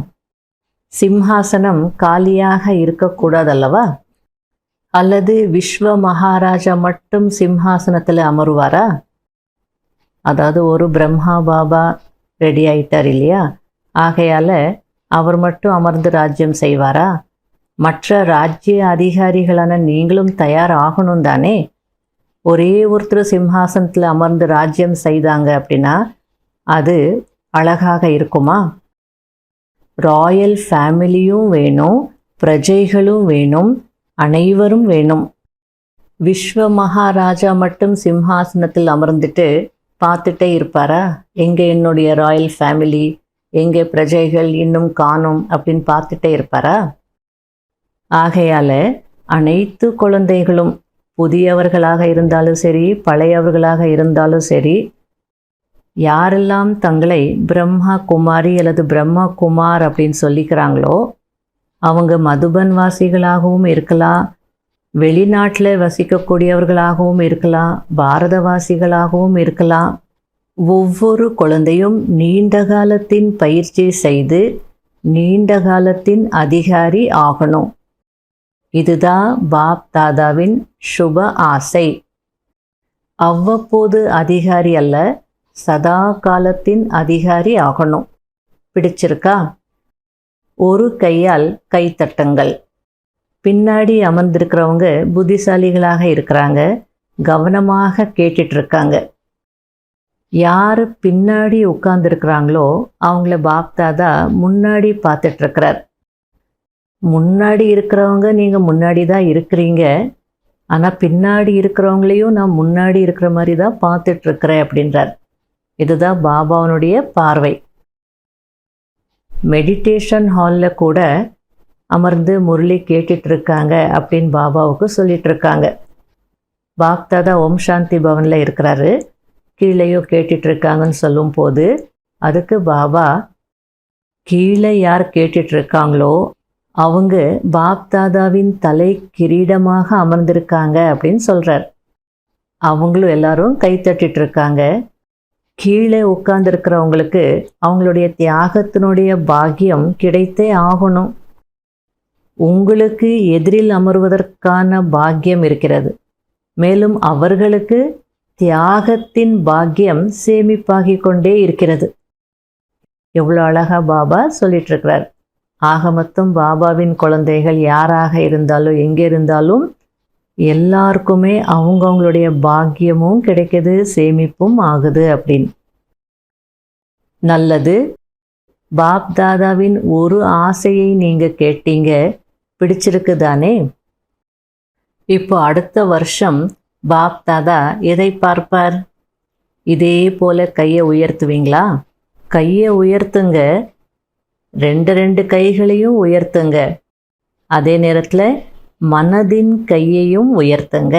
சிம்ஹாசனம் காலியாக இருக்கக்கூடாதல்லவா? அல்லது விஸ்வ மகாராஜா மட்டும் சிம்ஹாசனத்தில் அமருவாரா? அதாவது ஒரு பிரம்மா பாபா ரெடி ஆயிட்டார் இல்லையா? ஆகையால் அவர் மட்டும் அமர்ந்து ராஜ்யம் செய்வாரா? மற்ற ராஜ்ய அதிகாரிகளான நீங்களும் தயார் ஆகணும் தானே? ஒரே ஒருத்தர் சிம்ஹாசனத்தில் அமர்ந்து ராஜ்யம் செய்தாங்க அப்படின்னா அது அழகாக இருக்குமா? ராயல் ஃபேமிலியும் வேணும், பிரஜைகளும் வேணும், அனைவரும் வேணும். விஸ்வ மகாராஜா மட்டும் சிம்ஹாசனத்தில் அமர்ந்துட்டு பார்த்துட்டே இருப்பாரா? எங்கே என்னுடைய ராயல் ஃபேமிலி, எங்கே பிரஜைகள் இன்னும் காணோம் அப்படின்னு பார்த்துட்டே இருப்பாரா? ஆகையால் அனைத்து குழந்தைகளும், புதியவர்களாக இருந்தாலும் சரி, பழையவர்களாக இருந்தாலும் சரி, யாரெல்லாம் தங்களை பிரம்மா குமாரி அல்லது பிரம்மா குமார் அப்படின்னு சொல்லிக்கிறாங்களோ அவங்க மதுபன் வாசிகளாகவும் இருக்கலாம், வெளிநாட்டில் வசிக்கக்கூடியவர்களாகவும் இருக்கலாம், பாரதவாசிகளாகவும் இருக்கலாம். ஒவ்வொரு குழந்தையும் நீண்ட காலத்தின் பயிற்சி செய்து நீண்ட காலத்தின் அதிகாரி ஆகணும். இதுதான் பாப் தாதாவின் சுப ஆசை. அவ்வப்போது அதிகாரி அல்ல, சதா காலத்தின் அதிகாரி ஆகணும். பிடிச்சிருக்கா? ஒரு கையால் கைத்தட்டுங்கள். பின்னாடி அமர்ந்திருக்கிறவங்க புத்திசாலிகளாக இருக்கிறாங்க, கவனமாக கேட்டுட்டு இருக்காங்க. யார் பின்னாடி உட்கார்ந்துருக்கிறாங்களோ அவங்கள பாப்தாதா முன்னாடி பார்த்துட்ருக்கிறார். முன்னாடி இருக்கிறவங்க நீங்கள் முன்னாடி தான் இருக்கிறீங்க, ஆனால் பின்னாடி இருக்கிறவங்களையும் நான் முன்னாடி இருக்கிற மாதிரி தான் பார்த்துட்ருக்கிறேன் அப்படின்றார். இதுதான் பாபாவனுடைய பார்வை. மெடிடேஷன் ஹாலில் கூட அமர்ந்து முரளி கேட்டுட்ருக்காங்க அப்படின்னு பாபாவுக்கு சொல்லிகிட்ருக்காங்க. பாப்தாதா ஓம் சாந்தி பவனில் இருக்கிறாரு, கீழேயோ கேட்டுட்ருக்காங்கன்னு சொல்லும் போது அதுக்கு பாபா, கீழே யார் கேட்டுட்ருக்காங்களோ அவங்க பாப்தாதாவின் தலை கிரீடமாக அமர்ந்திருக்காங்க அப்படின்னு சொல்கிறார். அவங்களும் எல்லாரும் கைத்தட்டிருக்காங்க. கீழே உட்கார்ந்துருக்கிறவங்களுக்கு அவங்களுடைய தியாகத்தினுடைய பாக்கியம் கிடைத்தே ஆகணும். உங்களுக்கு எதிரில் அமர்வதற்கான பாக்கியம் இருக்கிறது, மேலும் அவர்களுக்கு தியாகத்தின் பாக்கியம் சேமிப்பாகி கொண்டே இருக்கிறது. எவ்வளோ அழகா பாபா சொல்லிட்டு இருக்கிறார். ஆக மொத்தம் பாபாவின் குழந்தைகள் யாராக இருந்தாலும் எங்கே இருந்தாலும் எல்லாருக்குமே அவங்கவுங்களுடைய பாக்கியமும் கிடைக்குது, சேமிப்பும் ஆகுது அப்படின்னு. நல்லது. பாப்தாதாவின் ஒரு ஆசையை நீங்கள் கேட்டீங்க, பிடிச்சிருக்கு தானே? இப்போ அடுத்த வருஷம் பாப்தாதா எதை பார்ப்பார்? இதே போல கையை உயர்த்துவீங்களா? கையை உயர்த்துங்க, ரெண்டு கைகளையும் உயர்த்துங்க. அதே நேரத்தில் மனதின் கையையும் உயர்த்துங்க.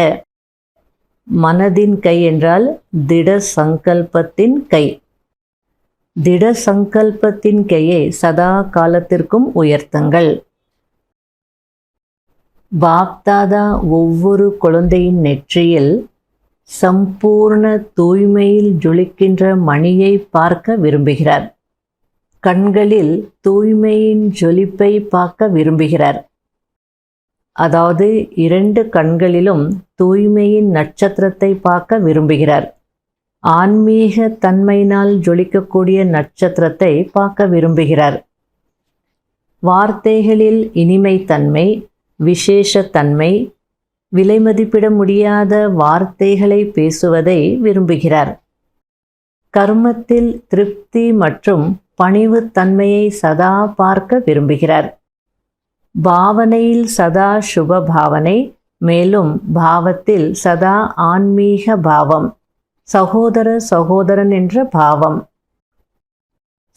மனதின் கை என்றால் திட சங்கல்பத்தின் கை. திட சங்கல்பத்தின் கையை சதா காலத்திற்கும் உயர்த்துங்கள். பாப்தாதா ஒவ்வொரு குழந்தையின் நெற்றியில் சம்பூர்ண தூய்மையில் ஜொலிக்கின்ற மணியை பார்க்க விரும்புகிறார். கண்களில் தூய்மையின் ஜொலிப்பை பார்க்க விரும்புகிறார். அதாவது 2 கண்களிலும் தூய்மையின் நட்சத்திரத்தை பார்க்க விரும்புகிறார். ஆன்மீக தன்மையினால் ஜொலிக்கக்கூடிய நட்சத்திரத்தை பார்க்க விரும்புகிறார். வார்த்தைகளில் இனிமைத்தன்மை, விசேஷத்தன்மை, விலைமதிப்பிட முடியாத வார்த்தைகளை பேசுவதை விரும்புகிறார். கர்மத்தில் திருப்தி மற்றும் பணிவுத்தன்மையை சதா பார்க்க விரும்புகிறார். பாவனையில் சதா சுப பாவனை, மேலும் பாவத்தில் சதா ஆன்மீக பாவம், சகோதர சகோதரன் என்ற பாவம்.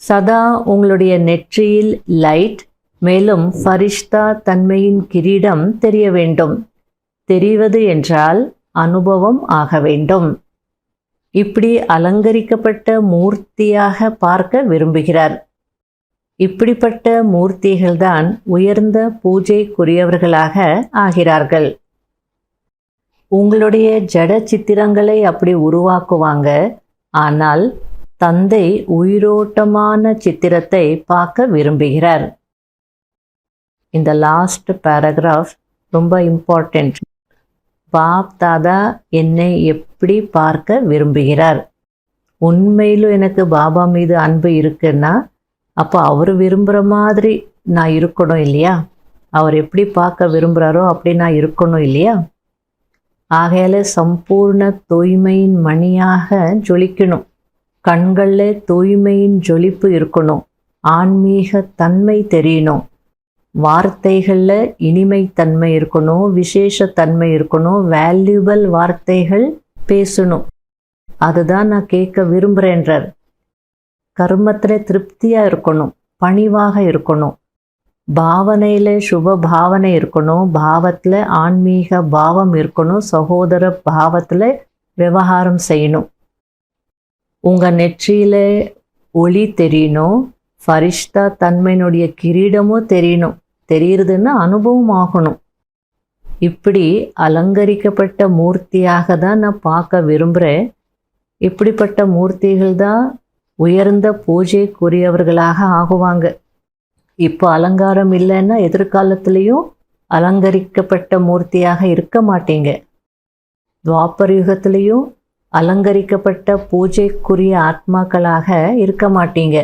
சதா உங்களுடைய நெற்றியில் லைட், மேலும் ஃபரிஷ்தா தன்மையின் கிரீடம் தெரிய வேண்டும். தெரிவது என்றால் அனுபவம் ஆக வேண்டும். இப்படி அலங்கரிக்கப்பட்ட மூர்த்தியாக பார்க்க விரும்புகிறார். இப்படிப்பட்ட மூர்த்திகள்தான் உயர்ந்த பூஜைக்குரியவர்களாக ஆகிறார்கள். உங்களுடைய ஜட சித்திரங்களை அப்படி உருவாக்குவாங்க. ஆனால் தந்தை உயிரோட்டமான சித்திரத்தை பார்க்க விரும்புகிறார். இந்த லாஸ்ட் பேராகிராஃப் ரொம்ப இம்பார்ட்டண்ட். பாப்தாதா என்னை எப்படி பார்க்க விரும்புகிறார்? உண்மையிலும் எனக்கு பாபா மீது அன்பு இருக்குன்னா அப்போ அவர் விரும்புகிற மாதிரி நான் இருக்கணும் இல்லையா? அவர் எப்படி பார்க்க விரும்புகிறாரோ அப்படி நான் இருக்கணும் இல்லையா? ஆகையால சம்பூர்ண தூய்மையின் மணியாக ஜொலிக்கணும். கண்களில் தூய்மையின் ஜொலிப்பு இருக்கணும். ஆன்மீக தன்மை தெரியணும். வார்த்தைகளில் இனிமைத்தன்மை இருக்கணும், விசேஷத்தன்மை இருக்கணும், வேல்யூபிள் வார்த்தைகள் பேசணும். அதுதான் நான் கேட்க விரும்புகிறேன்றார். கர்மத்தில் திருப்தியாக இருக்கணும், பணிவாக இருக்கணும், பாவனையில் சுப பாவனை இருக்கணும், பாவத்தில் ஆன்மீக பாவம் இருக்கணும், சகோதர பாவத்தில் விவகாரம் செய்யணும். உங்கள் நெற்றியில் ஒளி தெரியணும், ஃபரிஷ்தா தன்மையினுடைய கிரீடமும் தெரியணும். தெரியுறதுன்னா அனுபவம் ஆகணும். இப்படி அலங்கரிக்கப்பட்ட மூர்த்தியாக தான் நான் பார்க்க விரும்புகிறேன். இப்படிப்பட்ட மூர்த்திகள் தான் உயர்ந்த பூஜைக்குரியவர்களாக ஆகுவாங்க. இப்போ அலங்காரம் இல்லைன்னா எதிர்காலத்திலையும் அலங்கரிக்கப்பட்ட மூர்த்தியாக இருக்க மாட்டீங்க. துவாபர யுகத்திலையும் அலங்கரிக்கப்பட்ட பூஜைக்குரிய ஆத்மாக்களாக இருக்க மாட்டீங்க.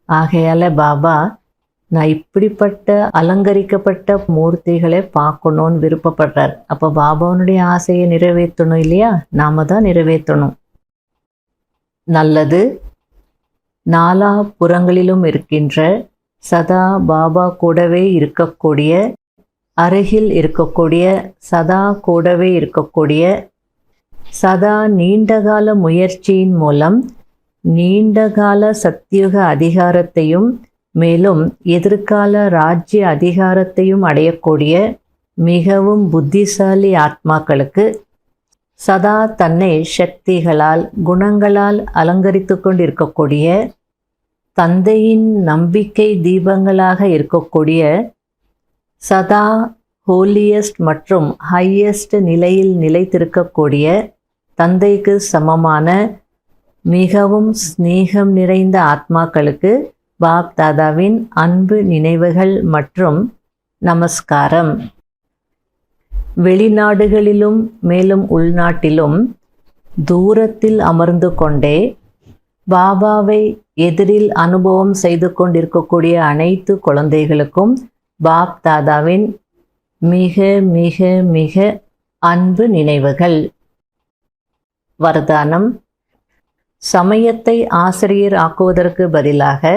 ஆகையால பாபா, நான் இப்படிப்பட்ட அலங்கரிக்கப்பட்ட மூர்த்திகளை பார்க்கணும்னு விருப்பப்படுறார். அப்போ பாபாவுடைய ஆசையை நிறைவேற்றணும் இல்லையா? நாம தான் நிறைவேற்றணும். நல்லது. நாலா புறங்களிலும் இருக்கின்ற சதா பாபா கூடவே இருக்கக்கூடிய, அருகில் இருக்கக்கூடிய, சதா கூடவே இருக்கக்கூடிய, சதா நீண்டகால முயற்சியின் மூலம் நீண்டகால சத்தியுக அதிகாரத்தையும் மேலும் எதிர்கால ராஜ்ய அதிகாரத்தையும் அடையக்கூடிய மிகவும் புத்திசாலி ஆத்மாக்களுக்கு சதா தன்னை சக்திகளால் குணங்களால் அலங்கரித்து கொண்டிருக்கக்கூடிய தந்தையின் நம்பிக்கை தீபங்களாக இருக்கக்கூடிய சதா ஹோலியஸ்ட் மற்றும் ஹையஸ்ட் நிலையில் நிலைத்திருக்கக்கூடிய தந்தைக்கு சமமான மிகவும் ஸ்நேகம் நிறைந்த ஆத்மாக்களுக்கு பாப் தாதாவின் அன்பு நினைவுகள் மற்றும் நமஸ்காரம். வெளிநாடுகளிலும் மேலும் உள்நாட்டிலும் தூரத்தில் அமர்ந்து கொண்டே பாபாவை எதிரில் அனுபவம் செய்து கொண்டிருக்கக்கூடிய அனைத்து குழந்தைகளுக்கும் பாப் தாதாவின் மிக மிக மிக அன்பு நினைவுகள். வரதானம்: சமயத்தை ஆசிரியர் ஆக்குவதற்கு பதிலாக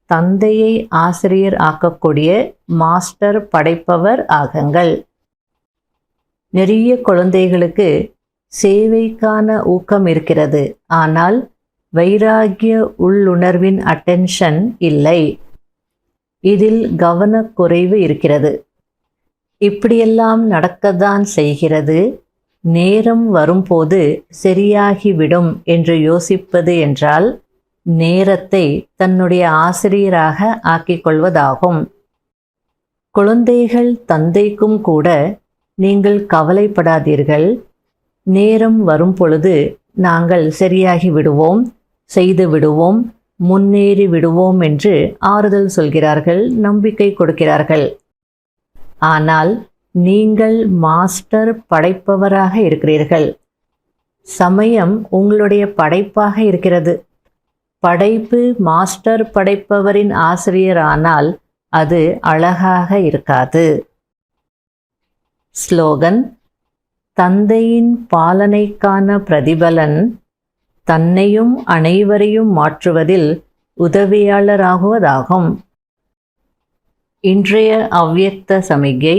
தந்தையை ஆசிரியர் ஆக்கக்கூடிய மாஸ்டர் படைப்பவர் ஆகுங்கள். நிறைய குழந்தைகளுக்கு சேவைக்கான ஊக்கம் இருக்கிறது, ஆனால் வைராகிய உள்ளுணர்வின் அட்டென்ஷன் இல்லை. இதில் கவனக்குறைவு இருக்கிறது. இப்படியெல்லாம் நடக்கத்தான் செய்கிறது. நேரம் வரும்போது சரியாகிவிடும் என்று யோசிப்பது என்றால் நேரத்தை தன்னுடைய ஆசிரியராக ஆக்கிக்கொள்வதாகும். குழந்தைகள் தந்தைக்கும் கூட நீங்கள் கவலைப்படாதீர்கள், நேரம் வரும் பொழுது நாங்கள் சரியாகி விடுவோம், செய்து விடுவோம், முன்னேறி விடுவோம் என்று ஆறுதல் சொல்கிறார்கள், நம்பிக்கை கொடுக்கிறார்கள். ஆனால் நீங்கள் மாஸ்டர் படைப்பவராக இருக்கிறீர்கள். சமயம் உங்களுடைய படைப்பாக இருக்கிறது. படைப்பு மாஸ்டர் படைப்பவரின் ஆசிரியரானால் அது அழகாக இருக்காது. ஸ்லோகன்: தந்தையின் பாலனைக்கான பிரதிபலன் தன்னையும் அனைவரையும் மாற்றுவதில் உதவியாளராகுவதாகும். இன்றைய அவ்யக்த சமிகை: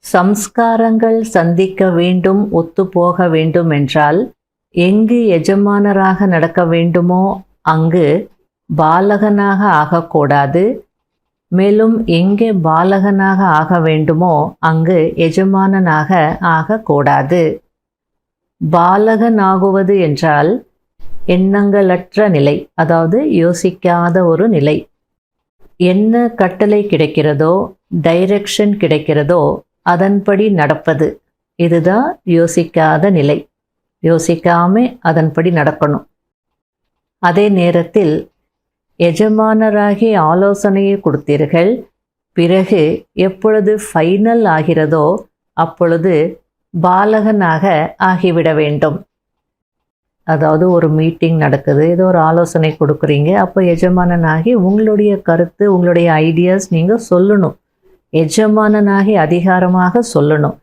சம்ஸ்காரங்கள் சந்திக்க வேண்டும், ஒத்துப்போக வேண்டும் என்றால் எங்கு எஜமானராக நடக்க வேண்டுமோ அங்கு பாலகனாக ஆகக்கூடாது. மேலும் எங்கே பாலகனாக ஆக வேண்டுமோ அங்கு எஜமானனாக ஆகக்கூடாது. பாலகனாகுவது என்றால் எண்ணங்களற்ற நிலை, அதாவது யோசிக்காத ஒரு நிலை. என்ன கட்டளை கிடைக்கிறதோ, டைரக்ஷன் கிடைக்கிறதோ அதன்படி நடப்பது, இதுதான் யோசிக்காத நிலை. யோசிக்காம அதன்படி நடக்கணும். அதே நேரத்தில் எஜமானராகி ஆலோசனையை கொடுத்தீர்கள், பிறகு எப்பொழுது ஃபைனல் ஆகிறதோ அப்பொழுது பாலகனாக ஆகிவிட வேண்டும். அதாவது ஒரு மீட்டிங் நடக்குது, ஏதோ ஒரு ஆலோசனை கொடுக்குறீங்க, அப்போ எஜமானனாகி உங்களுடைய கருத்து, உங்களுடைய ஐடியாஸ் நீங்கள் சொல்லணும். எஜமானனாகி அதிகாரமாக சொல்லணும்.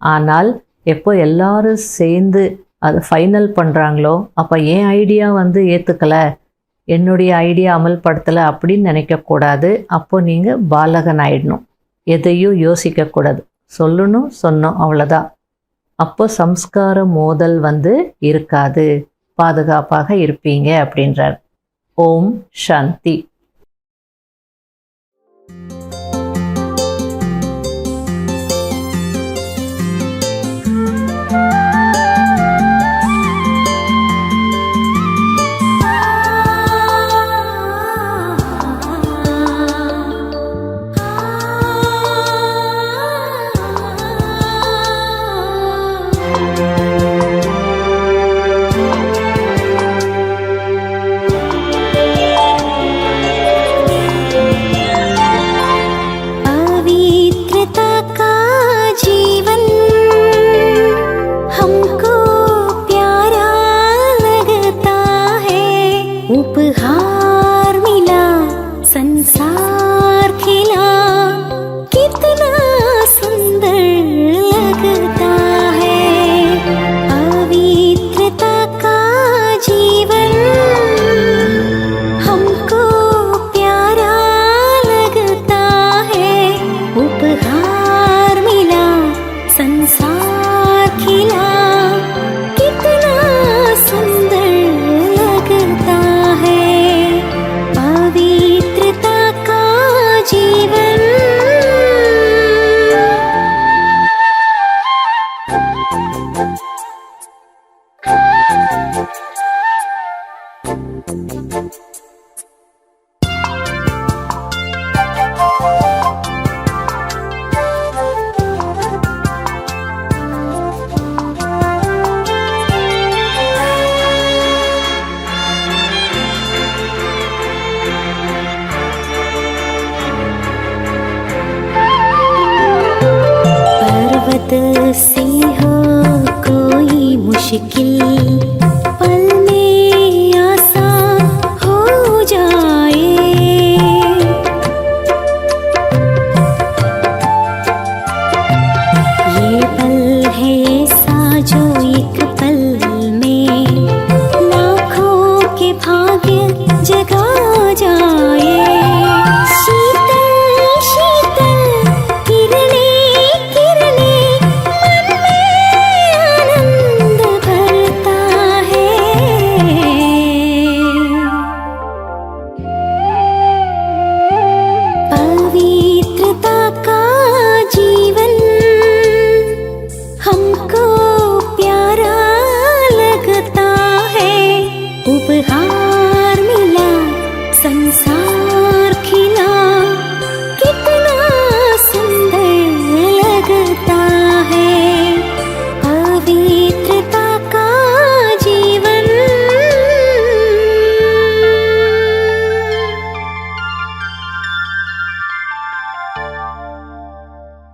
ஆனால் எப்போ எல்லாரும் சேர்ந்து அதை ஃபைனல் பண்ணுறாங்களோ அப்போ என் ஐடியா ஏற்றுக்கலை, என்னுடைய ஐடியா அமல்படுத்தலை அப்படின்னு நினைக்கக்கூடாது. அப்போ நீங்கள் பாலகன் ஆயிடணும். எதையும் யோசிக்கக்கூடாது, சொல்லணும், சொன்னோம், அவ்வளோதான். அப்போ சம்ஸ்கார மோதல் இருக்காது, பாதுகாப்பாக இருப்பீங்க அப்படின்றார். ஓம் சாந்தி.